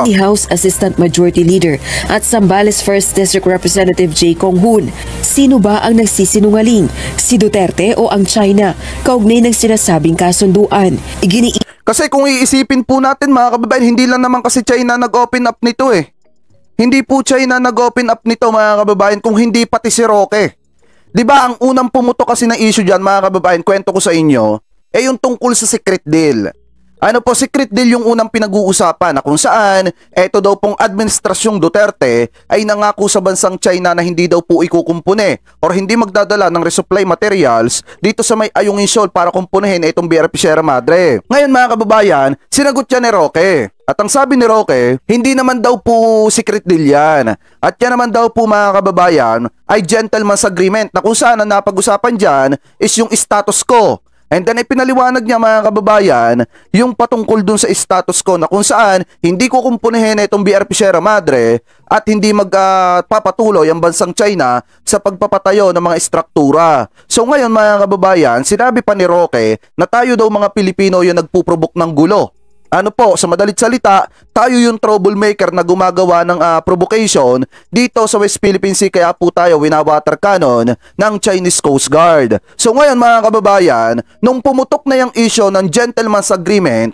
Ni House Assistant Majority Leader at Zambales 1st District Representative J. Kong Hoon. Sino ba ang nagsisinungaling? Si Duterte o ang China? Kaugnay ng sinasabing kasunduan. Kasi kung iisipin po natin, mga kababayan, hindi lang naman kasi China nag-open up nito eh. Hindi po China nag-open up nito, mga kababayan, kung hindi pati si Roque. Diba ang unang pumuto kasi na issue dyan, mga kababayan, kwento ko sa inyo, yung tungkol sa secret deal. Ano po, secret deal yung unang pinag-uusapan na kung saan eto daw pong administrasyong Duterte ay nangako sa bansang China na hindi daw po ikukumpune or hindi magdadala ng resupply materials dito sa may Ayungin Shoal para kumpunehin itong BRP Sierra Madre. Ngayon, mga kababayan, sinagot yan ni Roque. At ang sabi ni Roque, hindi naman daw po secret deal yan. At yan naman daw po, mga kababayan, ay gentleman's agreement na kung saan ang napag-usapan dyan is yung status quo And then pinaliwanag niya mga kababayan yung patungkol dun sa status quo na kung saan hindi ko kumpunihin itong BRP Sierra Madre at hindi magpapatuloy ang bansang China sa pagpapatayo ng mga estruktura. So ngayon mga kababayan, sinabi pa ni Roque na tayo daw mga Pilipino yung nagpuprobok ng gulo. Ano po, sa madalit salita, tayo yung troublemaker na gumagawa ng provocation dito sa West Philippine Sea, kaya po tayo winawater cannon ng Chinese Coast Guard. So ngayon mga kababayan, nung pumutok na yung issue ng gentleman's agreement,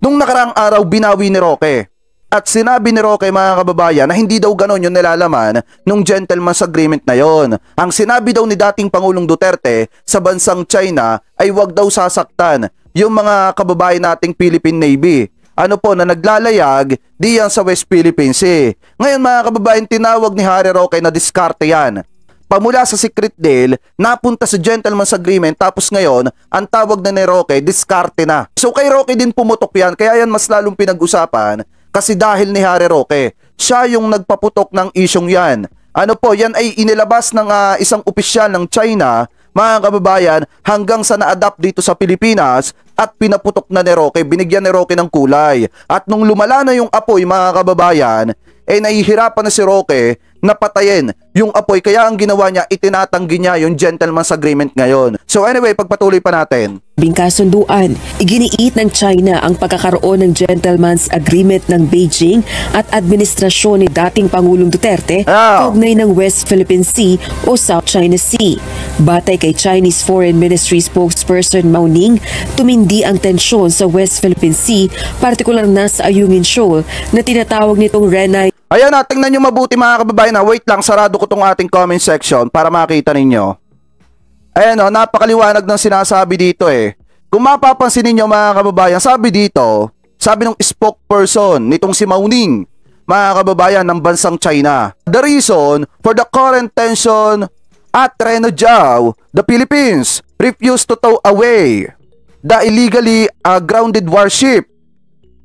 nung nakaraang araw binawi ni Roque. At sinabi ni Roque mga kababayan na hindi daw ganon yung nilalaman nung gentleman's agreement na yon. Ang sinabi daw ni dating Pangulong Duterte sa bansang China ay wag daw sasaktan yung mga kababayan nating Philippine Navy. Ano po na naglalayag diyan sa West Philippine Sea. Ngayon mga kababayan, tinawag ni Harry Roque na diskarte yan. Pamula sa secret deal, napunta sa gentleman's agreement, tapos ngayon, ang tawag na ni Roque, diskarte na. So kay Roque din pumutok yan, kaya yan mas lalong pinag-usapan kasi dahil ni Harry Roque, siya yung nagpaputok ng isyong yan. Ano po, yan ay inilabas ng isang opisyal ng China, mga kababayan, hanggang sa na-adapt dito sa Pilipinas at pinaputok na ni Roque, binigyan ni Roque ng kulay. At nung lumala na yung apoy mga kababayan, nahihirapan na si Roque na patayin yung apoy, kaya ang ginawa niya, itinatanggi niya yung gentleman's agreement ngayon. So anyway, pagpatuloy pa natin. Kasunduan, iginiit ng China ang pagkakaroon ng gentleman's agreement ng Beijing at administrasyon ni dating Pangulong Duterte kaugnay ng West Philippine Sea o South China Sea. Batay kay Chinese Foreign Ministry spokesperson Mao Ning, tumindi ang tensyon sa West Philippine Sea, partikular na sa Ayungin Shoal na tinatawag nitong Renai. Ayan na, tingnan nyo mabuti mga kababayan na. Wait lang, sarado ko tong ating comment section para makita ninyo. Ayan o, napakaliwanag ng sinasabi dito eh. Kung mapapansin ninyo mga kababayan, sabi dito, sabi ng spokesperson nitong si Mao Ning, mga kababayan ng bansang China, the reason for the current tension at Renajao, the Philippines refused to tow away the illegally grounded warship.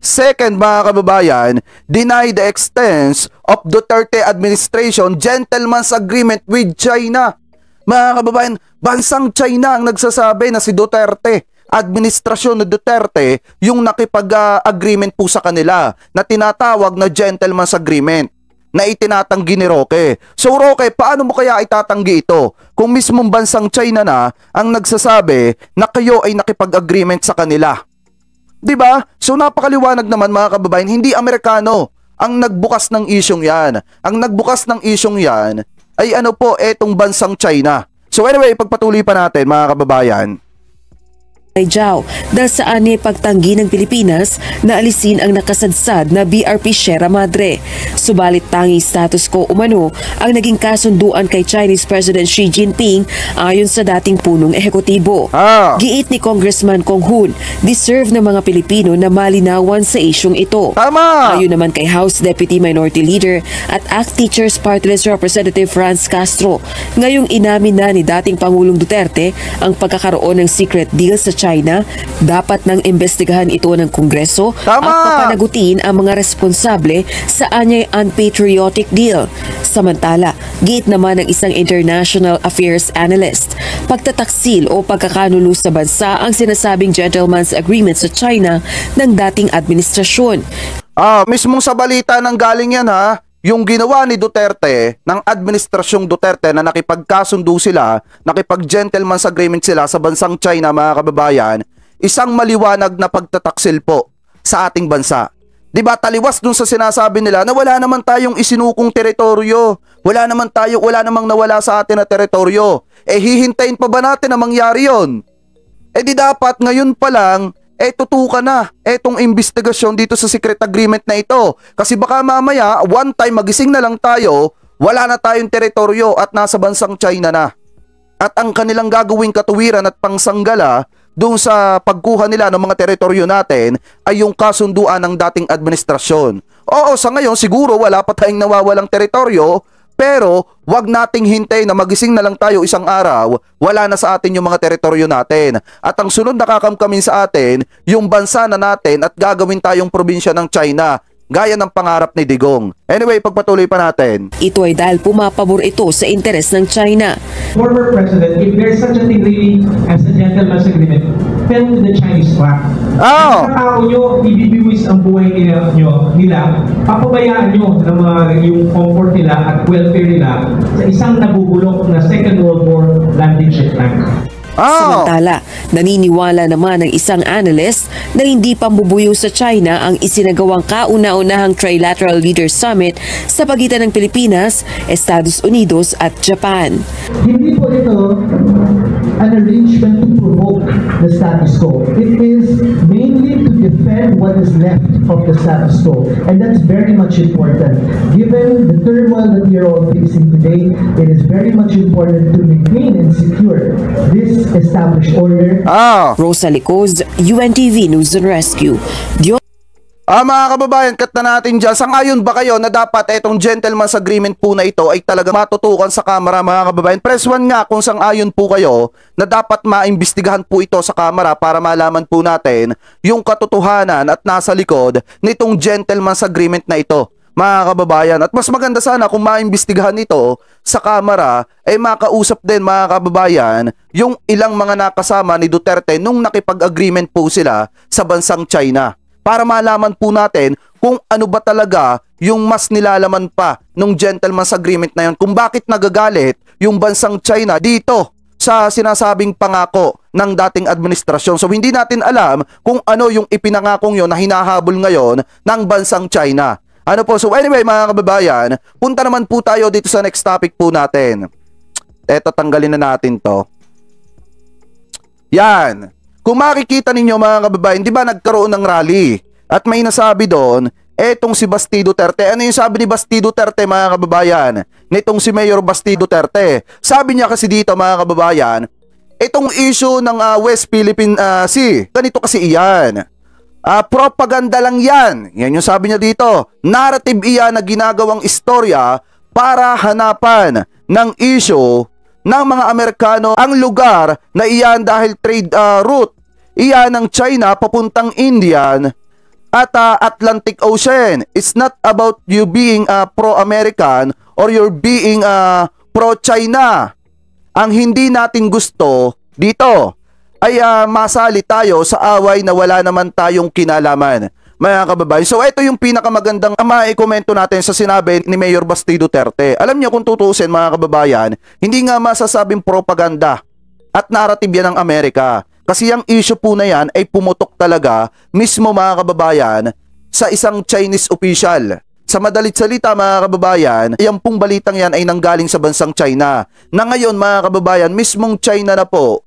Second mga kababayan, deny the extent of Duterte administration gentleman's agreement with China. Mga kababayan, bansang China ang nagsasabi na si Duterte, administrasyon ni Duterte, yung nakipag-agreement po sa kanila na tinatawag na gentleman's agreement na itinatanggi ni Roque. So Roque, paano mo kaya itatanggi ito kung mismong bansang China na ang nagsasabi na kayo ay nakipag-agreement sa kanila? Diba? So napakaliwanag naman mga kababayan, hindi Amerikano ang nagbukas ng isyong yan. Ang nagbukas ng isyong yan ay ano po, etong bansang China. So anyway, pagpatuloy pa natin mga kababayan. Dahil sa ani pagtanggi ng Pilipinas na alisin ang nakasadsad na BRP Sierra Madre. Subalit tanging status quo umano ang naging kasunduan kay Chinese President Xi Jinping ayon sa dating punong ehekutibo. Giit ni Congressman Kong Hoon, deserve ng mga Pilipino na malinawan sa isyong ito. Tama! Ayon naman kay House Deputy Minority Leader at ACT Teachers Party List Representative Franz Castro, ngayong inamin na ni dating Pangulong Duterte ang pagkakaroon ng secret deal sa China, dapat nang imbestigahan ito ng Kongreso at papanagutin ang mga responsable sa anyay unpatriotic deal. Samantala, giit naman ng isang international affairs analyst, pagtataksil o pagkakanulo sa bansa ang sinasabing gentleman's agreement sa China ng dating administrasyon. Mismong sa balita ng galing yan ha, yung ginawa ni Duterte, ng administrasyong Duterte na nakipagkasundo sila, nakipag-gentleman's agreement sila sa bansang China mga kababayan, isang maliwanag na pagtataksil po sa ating bansa. Diba taliwas dun sa sinasabi nila na wala naman tayong isinukong teritoryo, wala namang nawala sa atin na teritoryo. Hihintayin pa ba natin na mangyari yon? Di dapat ngayon pa lang, tutukan na etong investigasyon dito sa secret agreement na ito. Kasi baka mamaya, one time magising na lang tayo, wala na tayong teritoryo at nasa bansang China na. At ang kanilang gagawing katuwiran at pangsanggala doon sa pagkuha nila ng mga teritoryo natin ay yung kasunduan ng dating administrasyon. Oo, sa ngayon siguro wala pa tayong nawawalang teritoryo, pero wag nating hintay na magising na lang tayo isang araw, wala na sa atin yung mga teritoryo natin. At ang sunod na kakamkamin sa atin, yung bansa na natin at gagawin tayong probinsya ng China, gaya ng pangarap ni Digong. Anyway, pagpatuloy pa natin. Ito ay dahil pumapabor ito sa interes ng China. former president, if there's such a thing really as a gentleman's agreement, fell to the Chinese trap. Oh! Ang tao nyo, ibibiwis ang buhay nila, papabayaan nyo ng mga yung comfort nila at welfare nila sa isang nabubulok na Second World War landing ship tank. Samantala, naniniwala naman ng isang analyst na hindi pambubuyo sa China ang isinagawang kauna-unahang Trilateral Leaders Summit sa pagitan ng Pilipinas, Estados Unidos at Japan. Hindi po ito an arrangement to provoke the status quo. It is mainly to defend what is left of the status quo. And that's very much important. Given the turmoil that we are all facing today, it is very much important to maintain and secure this established order. Rosa Licoz, UNTV News and Rescue. Mga kababayan, cut na natin dyan. Sangayon ba kayo na dapat itong gentleman's agreement po na ito ay talaga matutukan sa Kamara, mga kababayan? Press 1 nga kung sangayon po kayo na dapat maimbestigahan po ito sa Kamara para malaman po natin yung katotohanan at nasa likod nitong gentleman's agreement na ito, mga kababayan. At mas maganda sana kung maimbestigahan ito sa Kamara ay makausap din, mga kababayan, yung ilang mga nakasama ni Duterte nung nakipag-agreement po sila sa bansang China. Para malaman po natin kung ano ba talaga yung mas nilalaman pa nung gentleman's agreement na yun, kung bakit nagagalit yung bansang China dito sa sinasabing pangako ng dating administrasyon. So hindi natin alam kung ano yung ipinangakong yun na hinahabol ngayon ng bansang China. Ano po? So anyway, mga kababayan, punta naman po tayo dito sa next topic po natin. Eto, tanggalin na natin to. Yan. Kung makikita ninyo, mga kababayan, di ba nagkaroon ng rally? At may nasabi doon, etong si Basti Duterte. Ano yung sabi ni Basti Duterte, mga kababayan? Nitong si Mayor Basti Duterte. Sabi niya kasi dito, mga kababayan, itong issue ng West Philippine Sea, ganito kasi iyan. Propaganda lang yan. Yan yung sabi niya dito. Narrative iyan na ginagawang istorya para hanapan ng issue ng mga Amerikano ang lugar na iyan dahil trade route iyan ng China papuntang Indian at Atlantic Ocean. It's not about you being pro-American or you're being pro-China. Ang hindi natin gusto dito ay masali tayo sa away na wala naman tayong kinalaman, mga kababayan. So ito yung pinakamagandang maikomento natin sa sinabi ni Mayor Basti Duterte. Alam niyo, kung tutusin, mga kababayan, hindi nga masasabing propaganda at narrative yan ng Amerika. Kasi yung issue po na yan ay pumutok talaga mismo, mga kababayan, sa isang Chinese official. Sa madalit salita, mga kababayan, yung pong balitang yan ay nanggaling sa bansang China. Na ngayon, mga kababayan, mismong China na po,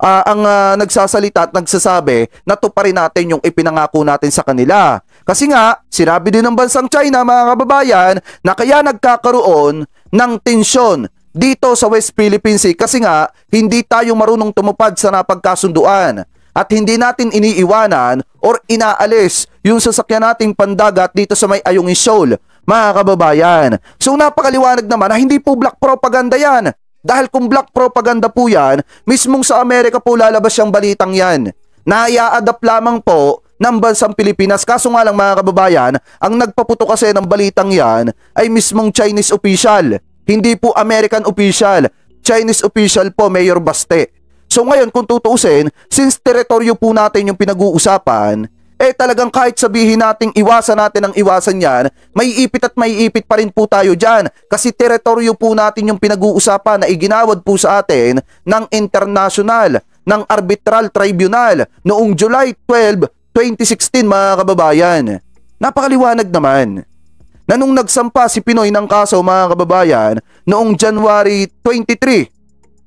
ang nagsasalita at nagsasabi na tuparin natin yung ipinangako natin sa kanila. Kasi nga, sinabi din ng bansang China, mga kababayan, na kaya nagkakaroon ng tensyon dito sa West Philippine Sea kasi nga hindi tayo marunong tumupad sa napagkasunduan at hindi natin iniiwanan or inaalis yung sasakyan nating pandagat dito sa may Ayungin Shoal, mga kababayan. So napakaliwanag naman na hindi po black propaganda yan. Dahil kung black propaganda po yan, mismong sa Amerika po lalabas yung balitang yan. Na i-adapt lamang po ng bansang Pilipinas. Kaso nga lang, mga kababayan, ang nagpaputo kasi ng balitang yan ay mismong Chinese official. Hindi po American official. Chinese official po, Mayor Baste. So ngayon, kung tutuusin, since teritoryo po natin yung pinag-uusapan, talagang kahit sabihin nating iwasan natin ang iwasan yan, may ipit at may ipit pa rin po tayo dyan. Kasi teritoryo po natin yung pinag-uusapan na iginawad po sa atin ng international, ng arbitral tribunal noong July 12, 2016, mga kababayan. Napakaliwanag naman na nung nagsampa si Pinoy ng kaso, mga kababayan, noong January 23,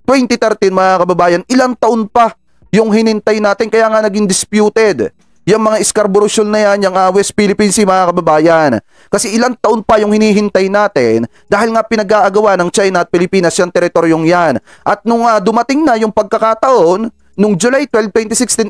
2013, mga kababayan, ilang taon pa yung hinintay natin, kaya nga naging disputed yung mga Scarborough Shoal na yan, yung West Philippine Sea, mga kababayan. Kasi ilang taon pa yung hinihintay natin dahil nga pinag-aagawa ng China at Pilipinas yung teritoryong yan. At nung dumating na yung pagkakataon, nung July 12,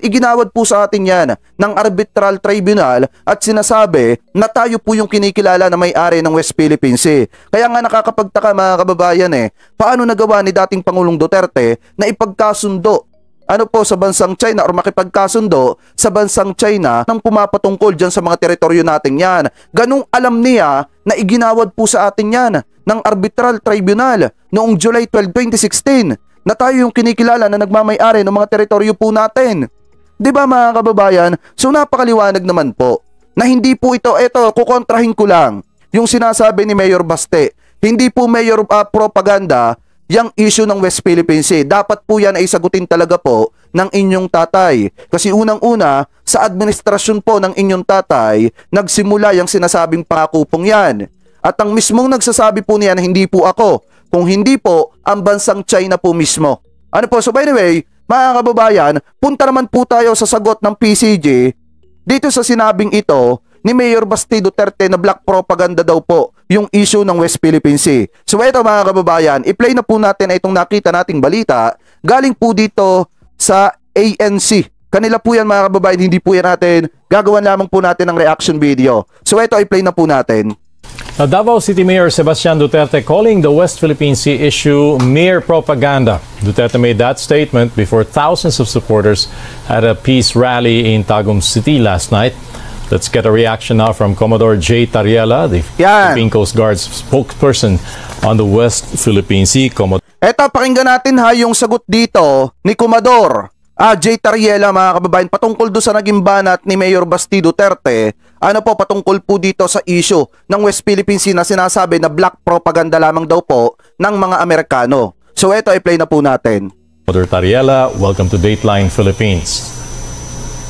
2016, iginawad po sa atin yan ng arbitral tribunal at sinasabi na tayo po yung kinikilala na may-ari ng West Philippine Sea. Kaya nga nakakapagtaka, mga kababayan, paano nagawa ni dating Pangulong Duterte na ipagkasundo ano po sa bansang China or makipagkasundo sa bansang China nang pumapatungkol dyan sa mga teritoryo natin yan. Ganong alam niya na iginawad po sa atin yan ng arbitral tribunal noong July 12, 2016 na tayo yung kinikilala na nagmamay-ari ng mga teritoryo po natin. Diba mga kababayan? So napakaliwanag naman po na hindi po ito, kukontrahin ko lang yung sinasabi ni Mayor Baste. Hindi po Mayor propaganda yung issue ng West Philippine Sea. Dapat po yan ay sagutin talaga po ng inyong tatay. Kasi unang-una, sa administrasyon po ng inyong tatay, nagsimula yung sinasabing pangakupong yan. At ang mismong nagsasabi po niyan, hindi po ako. Kung hindi po, ang bansang China po mismo. Ano po? So by the way, mga kababayan, punta naman po tayo sa sagot ng PCG dito sa sinabing ito ni Mayor Baste Duterte na black propaganda daw po yung issue ng West Philippine Sea. So ito mga kababayan, i-play na po natin itong nakita nating balita galing po dito sa ANC. Kanila po yan mga kababayan, hindi po yan natin. Gagawan lamang po natin ng reaction video. So ito, i-play na po natin. Now, Davao City Mayor Sebastian Duterte calling the West Philippine Sea issue mere propaganda. Duterte made that statement before thousands of supporters at a peace rally in Tagum City last night. Let's get a reaction now from Commodore J. Tariela, the Philippine Coast Guard's spokesperson on the West Philippine Sea. Eto, pakinggan natin ha yung sagot dito ni Commodore J. Tariela mga kababayan patungkol doon sa naging banat ni Mayor Baste Duterte. Ano po patungkol po dito sa issue ng West Philippine Sea na sinasabi na black propaganda lamang daw po ng mga Amerikano. So eto, i-play na po natin. Commodore Tariela, welcome to Dateline Philippines.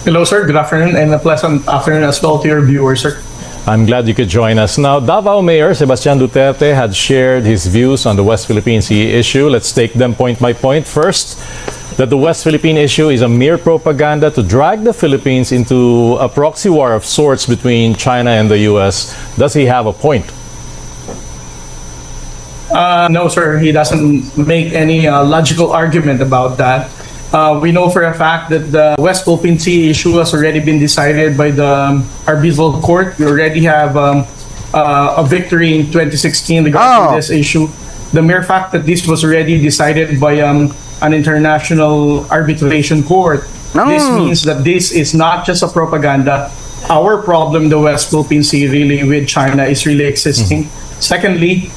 Hello, sir. Good afternoon and a pleasant afternoon as well to your viewers, sir. I'm glad you could join us. Now, Davao Mayor Sebastian Duterte had shared his views on the West Philippine Sea issue. Let's take them point by point. First, that the West Philippine issue is a mere propaganda to drag the Philippines into a proxy war of sorts between China and the U.S. Does he have a point? No, sir. He doesn't make any logical argument about that. We know for a fact that the West Philippine Sea issue has already been decided by the arbitral court. We already have a victory in 2016 regarding this issue. The mere fact that this was already decided by an international arbitration court, this means that this is not just a propaganda. Our problem, the West Philippine Sea, really with China is really existing. Secondly,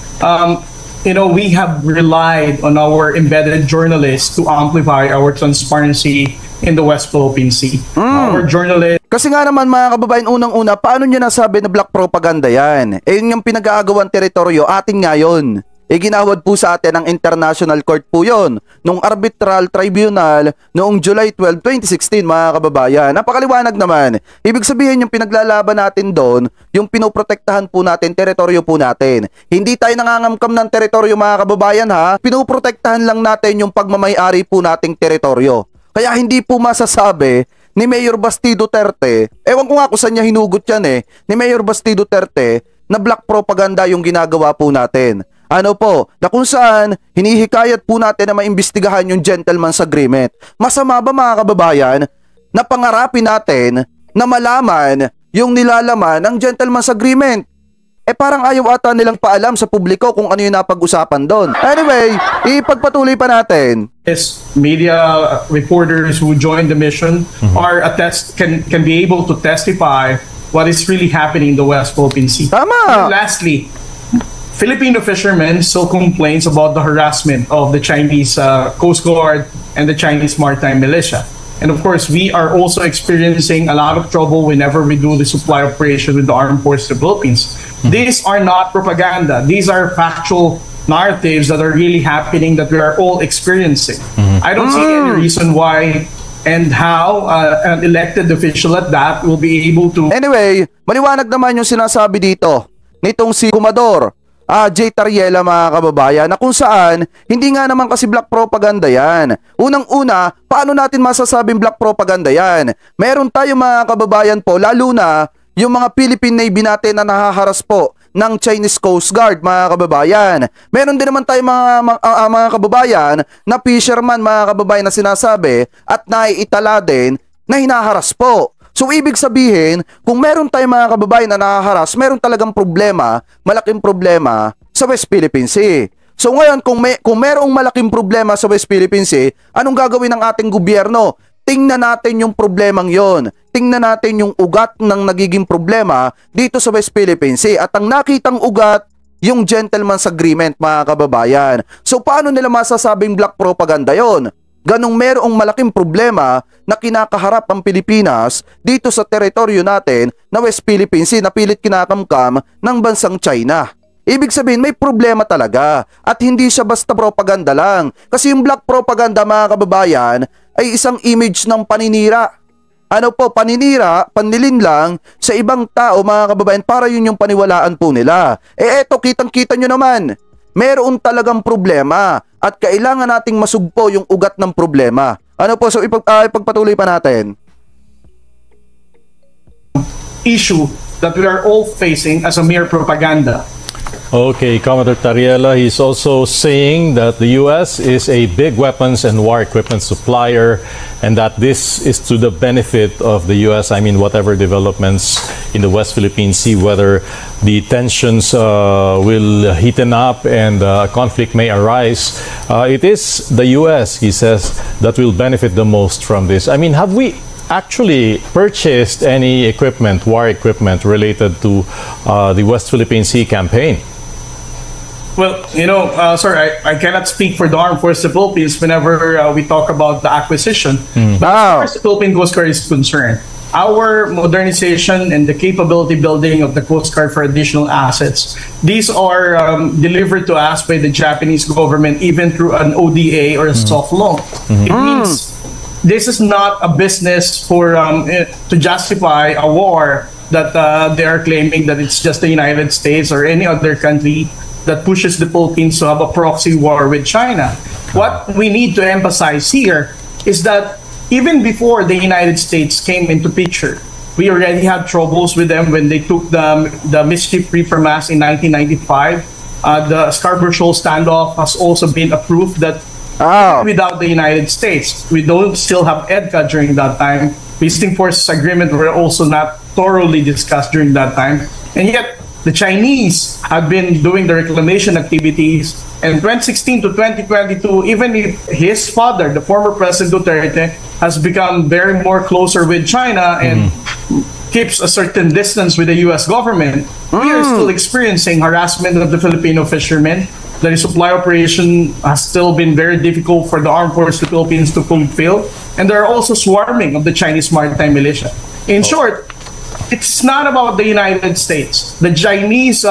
we have relied on our embedded journalists to amplify our transparency in the West Philippine Sea. Our journalists... Kasi nga naman mga kababayan, unang-una, paano niya nasabi na black propaganda yan? Yun yung pinag-aagawan teritoryo, atin nga yun. Ginawad po sa atin ng International Court po yun, nung Arbitral Tribunal noong July 12, 2016 mga kababayan. Napakaliwanag naman. Ibig sabihin yung pinaglalaban natin doon, yung pinoprotektahan po natin, teritoryo po natin. Hindi tayo nangangamkam ng teritoryo mga kababayan ha, pinoprotektahan lang natin yung pagmamay-ari po nating teritoryo. Kaya hindi po masasabi ni Mayor Baste Duterte, ewan ko nga kung saan niya hinugot yan ni Mayor Baste Duterte na black propaganda yung ginagawa po natin. Ano po, na kung saan hinihikayat po natin na maimbestigahan yung gentleman's agreement. Masama ba mga kababayan na pangarapin natin na malaman yung nilalaman ng gentleman's agreement? Parang ayaw ata nilang paalam sa publiko kung ano yung napag-usapan doon. Anyway, ipagpatuloy pa natin. Media reporters who joined the mission can be able to testify what is really happening in the West Philippine Sea. Tama! And lastly, Filipino fishermen still complains about the harassment of the Chinese Coast Guard and the Chinese Maritime Militia. And of course, we are also experiencing a lot of trouble whenever we do the supply operation with the Armed Forces of the Philippines. These are not propaganda. These are factual narratives that are really happening that we are all experiencing. I don't see any reason why and how an elected official at that will be able to... Anyway, maliwanag naman yung sinasabi dito nitong si Commodore J. Tariela mga kababayan na kung saan hindi nga naman kasi black propaganda yan. Unang-una, paano natin masasabing black propaganda yan? Meron tayo mga kababayan po, lalo na yung mga Philippine Navy natin na nahaharas po ng Chinese Coast Guard mga kababayan. Meron din naman tayo mga kababayan na fisherman mga kababayan na sinasabi at naiitala din na hinaharas po. So ibig sabihin, kung meron tayong mga kababayan na nahaharas, meron talagang problema, malaking problema sa West Philippine Sea. So ngayon, kung merong malaking problema sa West Philippine Sea, anong gagawin ng ating gobyerno? Tingnan natin yung problemang yon. Tingnan natin yung ugat ng nagiging problema dito sa West Philippine Sea. At ang nakitang ugat, yung gentleman's agreement, mga kababayan. So paano nila masasabing black propaganda yon? Ganong merong malaking problema na kinakaharap ang Pilipinas dito sa teritoryo natin na West Philippine Sea na pilit kinakamkam ng bansang China. Ibig sabihin may problema talaga at hindi siya basta propaganda lang. Kasi yung black propaganda, mga kababayan, ay isang image ng paninira. Ano po, paninira, panlilinlang sa ibang tao, mga kababayan, para yun yung paniwalaan po nila. Eto, kitang-kita nyo naman. Meron talagang problema at kailangan nating masugpo yung ugat ng problema. Ano po, so ipagpatuloy pa natin. Issue that we are all facing as a mere propaganda. Okay, Commodore Tariela, he's also saying that the U.S. is a big weapons and war equipment supplier and that this is to the benefit of the U.S. I mean, whatever developments in the West Philippine Sea, whether the tensions will heaten up and conflict may arise, it is the U.S., he says, that will benefit the most from this. I mean, have we actually purchased any equipment, war equipment related to the West Philippine Sea campaign? Well, sir, I cannot speak for the Armed Forces of the Philippines whenever we talk about the acquisition. But as far as the Philippine Coast Guard is concerned, our modernization and the capability building of the Coast Guard for additional assets, these are delivered to us by the Japanese government even through an ODA or a soft loan. It means this is not a business for to justify a war that they are claiming that it's just the United States or any other country that pushes the Philippines to have a proxy war with China. What we need to emphasize here is that even before the United States came into picture, we already had troubles with them when they took the Mischief Reaper Mass in 1995. The Scarborough Shoal standoff has also been approved that without the United States, we don't still have EDCA during that time. Visiting Forces Agreement were also not thoroughly discussed during that time. And yet, the Chinese have been doing the reclamation activities. And 2016 to 2022, even if his father, the former President Duterte, has become very more closer with China and keeps a certain distance with the U.S. government, we are still experiencing harassment of the Filipino fishermen. The resupply operation has still been very difficult for the Armed Forces of the Philippines to fulfill. And there are also swarming of the Chinese maritime militia. In short, it's not about the United States. The Chinese,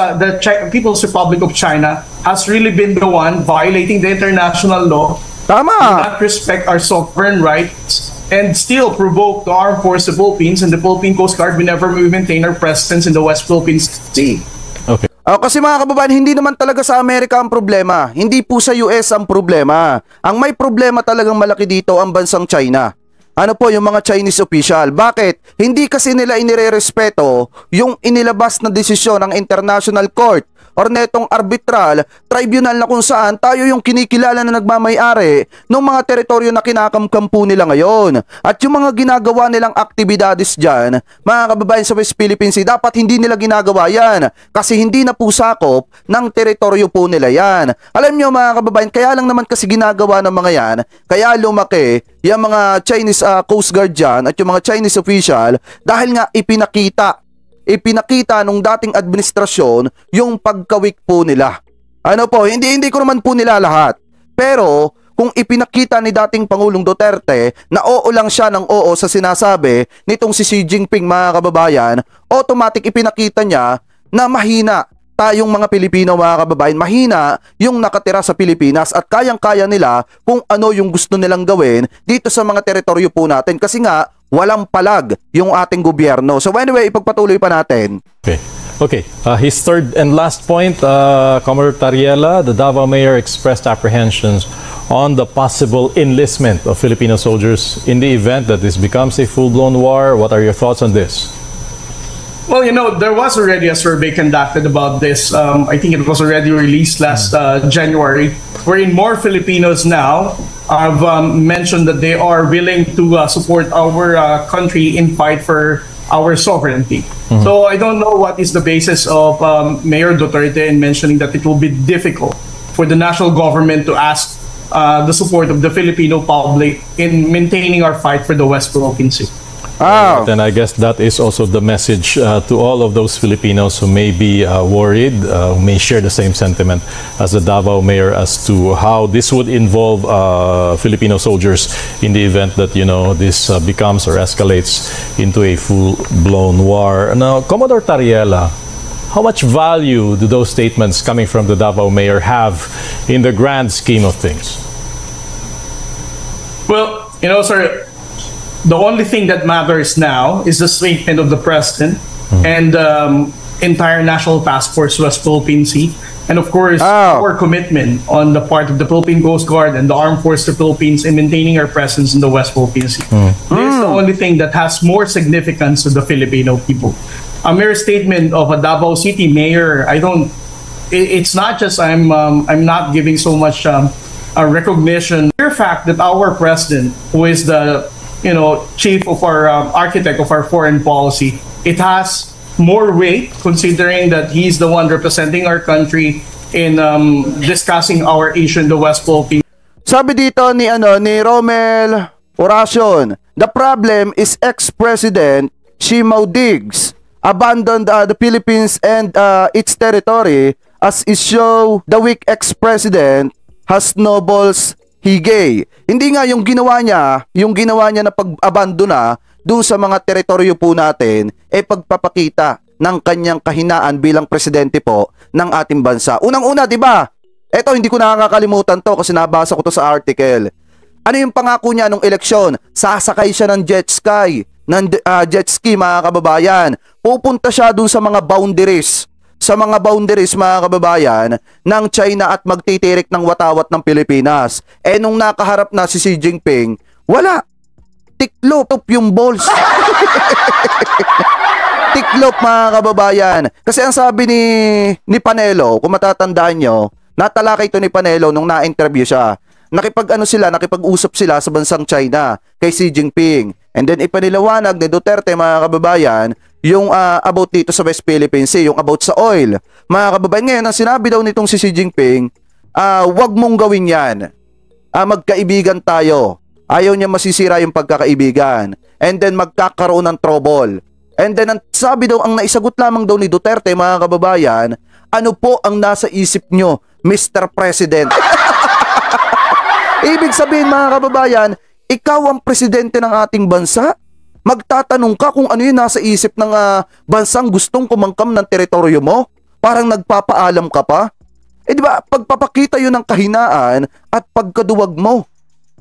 People's Republic of China has really been the one violating the international law. Tama. Do not respect our sovereign rights and still provoke the Armed Forces of the Philippines and the Philippine Coast Guard whenever we maintain our presence in the West Philippine Sea. Okay. Kasi mga kababayan, hindi naman talaga sa Amerika ang problema. Hindi po sa US ang problema. Ang may problema talagang malaki dito ang bansang China. Ano po, yung mga Chinese official. Bakit? Hindi kasi nila inirerespeto yung inilabas na desisyon ng International Court or netong arbitral tribunal na kung saan tayo yung kinikilala na nagmamay-ari ng mga teritoryo na kinakamkam po nila ngayon. At yung mga ginagawa nilang aktibidades dyan, mga kababayan sa West Philippine Sea, dapat hindi nila ginagawa yan kasi hindi na po sakop ng teritoryo po nila yan. Alam nyo mga kababayan, kaya lang naman kasi ginagawa ng mga yan, kaya lumaki yung mga Chinese Coast Guard dyan at yung mga Chinese official dahil nga ipinakita nung dating administrasyon yung pagkawik po nila. Ano po, hindi ko naman po nila lahat. Pero kung ipinakita ni dating Pangulong Duterte na oo lang siya ng oo sa sinasabi nitong si Xi Jinping, mga kababayan, automatic ipinakita niya na mahina tayong mga Pilipino, mga kababayan. Mahina yung nakatira sa Pilipinas at kayang-kaya nila kung ano yung gusto nilang gawin dito sa mga teritoryo po natin kasi nga walang palag yung ating gobyerno. So anyway, ipagpatuloy pa natin. Okay. His third and last point, Commodore Tariela, the Davao Mayor expressed apprehensions on the possible enlistment of Filipino soldiers in the event that this becomes a full-blown war. What are your thoughts on this? Well, there was already a survey conducted about this. I think it was already released last January, wherein more Filipinos now have mentioned that they are willing to support our country in fight for our sovereignty. So I don't know what is the basis of Mayor Duterte in mentioning that it will be difficult for the national government to ask the support of the Filipino public in maintaining our fight for the West Philippine Sea. And I guess that is also the message to all of those Filipinos who may be worried, who may share the same sentiment as the Davao mayor as to how this would involve Filipino soldiers in the event that, you know, this becomes or escalates into a full-blown war. Now, Commodore Tariela, how much value do those statements coming from the Davao mayor have in the grand scheme of things? Well, you know, sir, the only thing that matters now is the statement of the president and entire National Task Force West Philippine Sea, and of course our commitment on the part of the Philippine Coast Guard and the Armed Forces of the Philippines in maintaining our presence in the West Philippine Sea. This is the only thing that has more significance to the Filipino people. A mere statement of a Davao City mayor, it's not just I'm not giving so much a recognition. The fact that our president, who is the chief of our architect of our foreign policy, it has more weight considering that he's the one representing our country in discussing our issue in the West Philippines. Sabi dito ni Romel Oracion, the problem is ex-president Shimao Diggs abandoned the Philippines and its territory as is show the weak ex-president has nobles higay. Hindi nga yung ginawa niya na pag-abandon na doon sa mga teritoryo po natin, pagpapakita ng kanyang kahinaan bilang presidente po ng ating bansa. Unang-una, di ba? Eto, hindi ko nakakalimutan to kasi nabasa ko to sa article. Ano yung pangako niya nung eleksyon? Sasakay siya ng jet ski, mga kababayan. Pupunta siya doon sa mga boundaries, mga kababayan, ng China at magtitirik ng watawat ng Pilipinas. Nung nakaharap na si Xi Jinping, wala. Tiklop yung balls. Tiklop, mga kababayan. Kasi ang sabi ni Panelo, kung matatandaan nyo, natalakay ito ni Panelo nung na-interview siya. Nakipag-usap sila sa bansang China kay Xi Jinping. And then ipanilawanag ni Duterte, mga kababayan, yung about dito sa West Philippine Sea, yung about sa oil. Mga kababayan, ngayon, ang sinabi daw nitong si Xi Jinping, wag mong gawin yan. Magkaibigan tayo. Ayaw niya masisira yung pagkakaibigan. And then magkakaroon ng trouble. And then ang sabi daw, ang naisagot lamang daw ni Duterte, mga kababayan, ano po ang nasa isip nyo, Mr. President? Ibig sabihin, mga kababayan, ikaw ang presidente ng ating bansa? Magtatanong ka kung ano yung nasa isip ng bansang gustong kumangkam ng teritoryo mo? Parang nagpapaalam ka pa? Di ba, pagpapakita yun ng kahinaan at pagkaduwag mo.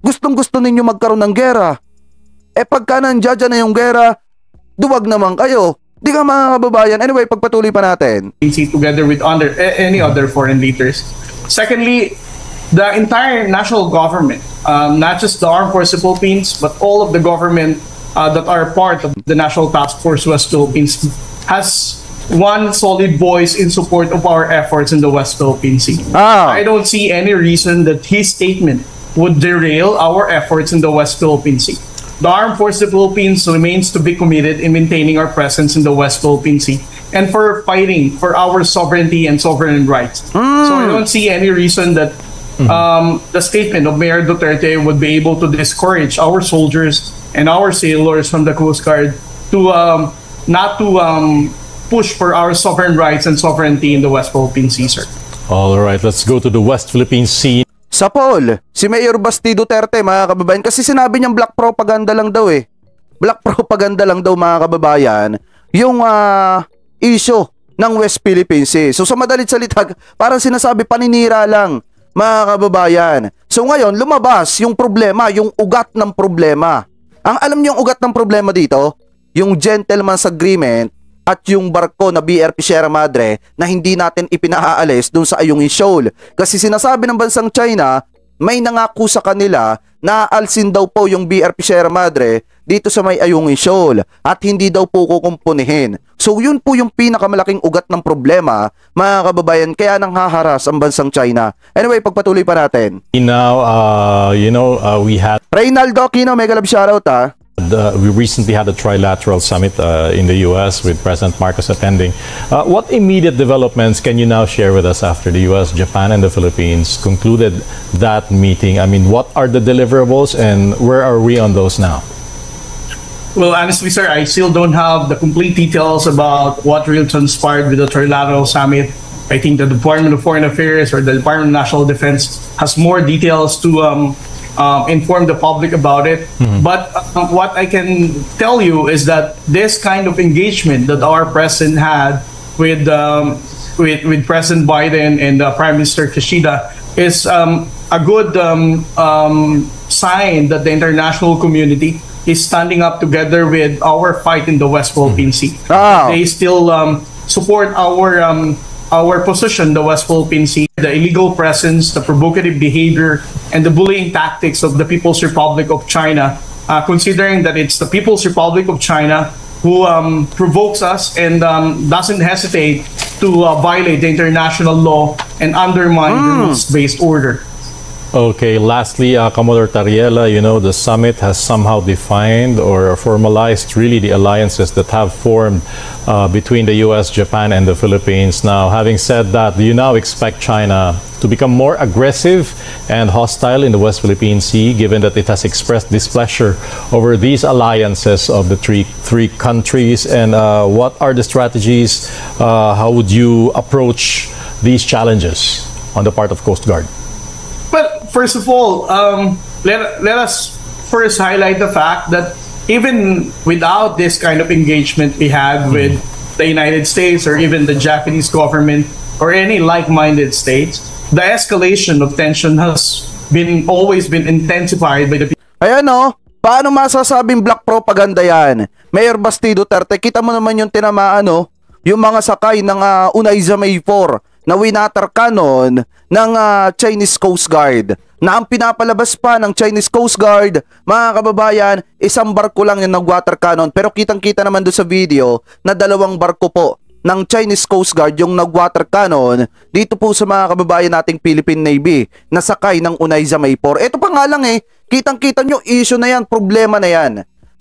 Gustong-gusto ninyo magkaroon ng gera. Pagka nandiyan na yung gera, duwag naman kayo. Di ka, mga kababayan. Anyway, pagpatuloy pa natin. Together with any other foreign leaders. Secondly, the entire national government, not just the Armed Forces of the Philippines, but all of the government that are part of the National Task Force West Philippines has one solid voice in support of our efforts in the West Philippine Sea. I don't see any reason that his statement would derail our efforts in the West Philippine Sea. The Armed Forces of the Philippines remains to be committed in maintaining our presence in the West Philippine Sea and for fighting for our sovereignty and sovereign rights. So I don't see any reason that the statement of Mayor Duterte would be able to discourage our soldiers and our sailors from the Coast Guard to not to push for our sovereign rights and sovereignty in the West Philippine Sea, sir. All right, let's go to the West Philippine Sea. Sa Paul, si Mayor Basti Duterte, mga kababayan, kasi sinabi niyang black propaganda lang daw Black propaganda lang daw, mga kababayan, yung issue ng West Philippine Sea. So sa madalit salita, parang sinasabi paninira lang, mga kababayan. So ngayon, lumabas yung problema, yung ugat ng problema. Ang alam niyo yung ugat ng problema dito? Yung gentleman's agreement at yung barko na BRP Sierra Madre na hindi natin ipinaalis dun sa Ayungin Shoal. Kasi sinasabi ng bansang China, may nangako sa kanila na aalsin daw po yung BRP Sierra Madre dito sa may Ayungin Shoal at hindi daw po kukumpunihin. So yun po yung pinakamalaking ugat ng problema, mga kababayan, kaya nang haharas ang bansang China. Anyway, pagpatuloy pa natin. Now, we had Reynaldo Aquino, mega love shoutout We recently had a trilateral summit in the U.S. with President Marcos attending. What immediate developments can you now share with us after the U.S., Japan, and the Philippines concluded that meeting? I mean, what are the deliverables and where are we on those now? Well, honestly, sir, I still don't have the complete details about what really transpired with the trilateral summit. I think the Department of Foreign Affairs or the Department of National Defense has more details to inform the public about it. But what I can tell you is that this kind of engagement that our president had with President Biden and Prime Minister Kishida is a good sign that the international community is standing up together with our fight in the West Philippine Sea. They still support our position, the West Philippine Sea, the illegal presence, the provocative behavior, and the bullying tactics of the People's Republic of China, considering that it's the People's Republic of China who provokes us and doesn't hesitate to violate the international law and undermine the rules-based order. Okay, lastly, Commodore Tariela, you know, the summit has somehow defined or formalized really the alliances that have formed between the U.S., Japan, and the Philippines. Now, having said that, do you now expect China to become more aggressive and hostile in the West Philippine Sea, given that it has expressed displeasure over these alliances of the three countries? And what are the strategies? How would you approach these challenges on the part of Coast Guard? Well, first of all, let us first highlight the fact that even without this kind of engagement we had with the United States or even the Japanese government or any like-minded states, the escalation of tension has always been intensified by the people. Ayan o, paano masasabing black propaganda yan? Mayor Basti Duterte, kita mo naman yung tinamaan o, yung mga sakay ng Unaiza May 4 na winatar cannon ng Chinese Coast Guard. Na ang pinapalabas pa ng Chinese Coast Guard, mga kababayan, isang barko lang yung nag-water cannon. Pero kitang-kita naman doon sa video na 2 barko po ng Chinese Coast Guard yung nag-water cannon dito po sa mga kababayan nating Philippine Navy na sakay ng Unaiza May 4. Ito pa nga lang kitang-kita nyo, issue na yan, problema na yan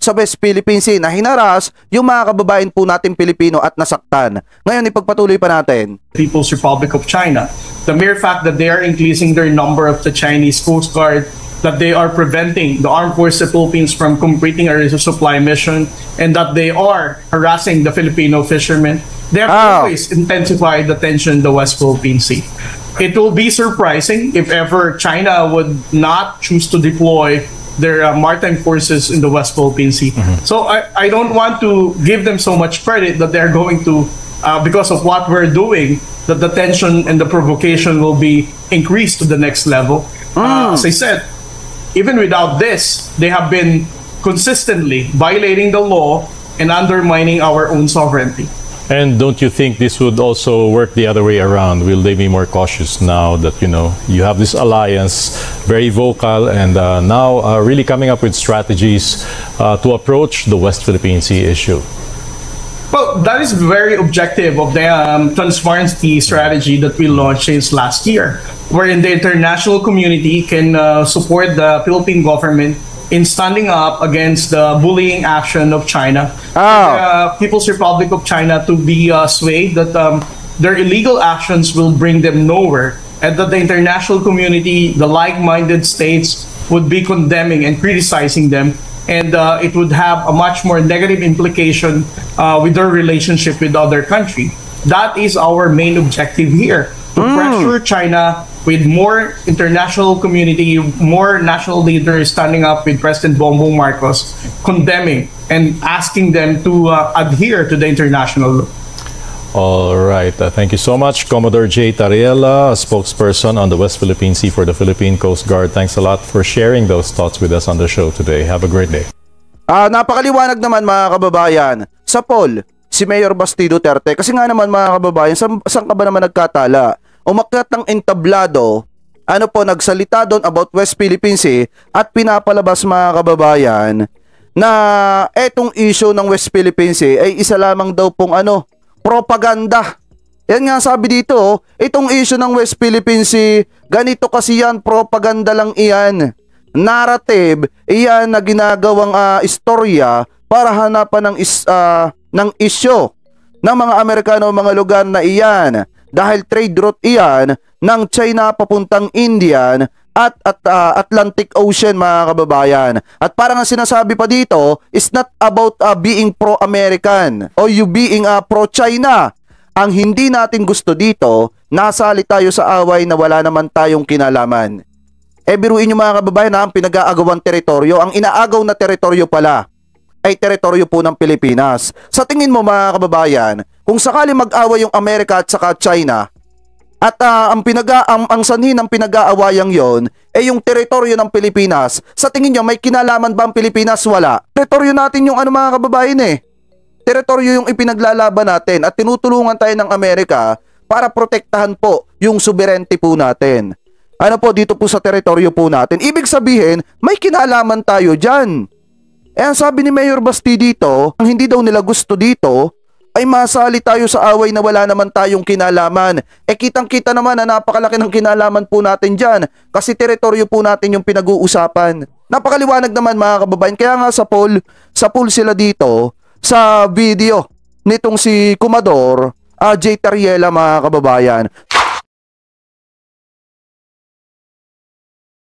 sa West Philippine Sea na hinaras yung mga kababayan po nating Pilipino at nasaktan. Ngayon, ipagpatuloy pa natin. People's Republic of China. The mere fact that they are increasing their number of the Chinese Coast Guard, that they are preventing the armed forces of the Philippines from completing a resupply mission, and that they are harassing the Filipino fishermen, they have always intensified the tension in the West Philippine Sea. It will be surprising if ever China would not choose to deploy their maritime forces in the West Philippine Sea. So I don't want to give them so much credit that they're going to, because of what we're doing, that the tension and the provocation will be increased to the next level. As I said, even without this, they have been consistently violating the law and undermining our own sovereignty. And don't you think this would also work the other way around? Will they be more cautious now that, you know, you have this alliance, very vocal, and now really coming up with strategies to approach the West Philippine Sea issue? Well, that is very objective of the transparency strategy that we launched since last year, wherein the international community can support the Philippine government in standing up against the bullying action of China. The People's Republic of China to be swayed that their illegal actions will bring them nowhere, and that the international community, the like-minded states, would be condemning and criticizing them, and it would have a much more negative implication with their relationship with other countries. That is our main objective here, to pressure China with more international community, more national leaders standing up with President Bongbong Marcos, condemning and asking them to adhere to the international law. All right. Thank you so much, Commodore J. Tariela, a spokesperson on the West Philippine Sea for the Philippine Coast Guard. Thanks a lot for sharing those thoughts with us on the show today. Have a great day. Napakaliwanag naman mga kababayan. Sa poll, si Mayor Basti Duterte, kasi nga naman mga kababayan, saan ka ba naman nagkatala? Umakyat ng entablado, nagsalita doon about West Philippine Sea at pinapalabas mga kababayan na etong issue ng West Philippine Sea ay isa lamang daw pong propaganda. Yan nga sabi dito, itong issue ng West Philippine Sea, ganito kasi yan, propaganda lang iyan. narrative, iyan na ginagawang istorya para hanapan ng isyo ng mga Amerikano mga lugar na iyan dahil trade route iyan ng China papuntang Indian at Atlantic Ocean mga kababayan. At parang ang sinasabi pa dito is not about being pro-American o you being pro-China. Ang hindi natin gusto dito, nasali tayo sa away na wala naman tayong kinalaman. Biruin nyo mga kababayan ang pinag-aagawang teritoryo, ang inaagaw na teritoryo pala ay teritoryo po ng Pilipinas. Sa tingin mo mga kababayan, kung sakali mag-away yung Amerika at saka China, at ang sanhi ng pinag-aawayang yon ay yung teritoryo ng Pilipinas, sa tingin nyo may kinalaman ba ang Pilipinas? Wala. Teritoryo natin yung mga kababayan Teritoryo yung ipinaglalaban natin at tinutulungan tayo ng Amerika para protektahan po yung sovereignty po natin. Dito po sa teritoryo po natin. Ibig sabihin, may kinalaman tayo dyan. Ang sabi ni Mayor Basti dito, ang hindi daw nila gusto dito, ay masali tayo sa away na wala naman tayong kinalaman. Kitang-kita naman na napakalaki ng kinalaman po natin dyan kasi teritoryo po natin yung pinag-uusapan. Napakaliwanag naman mga kababayan. Kaya nga sa poll sila dito sa video nitong si Commodore J. Tariela mga kababayan.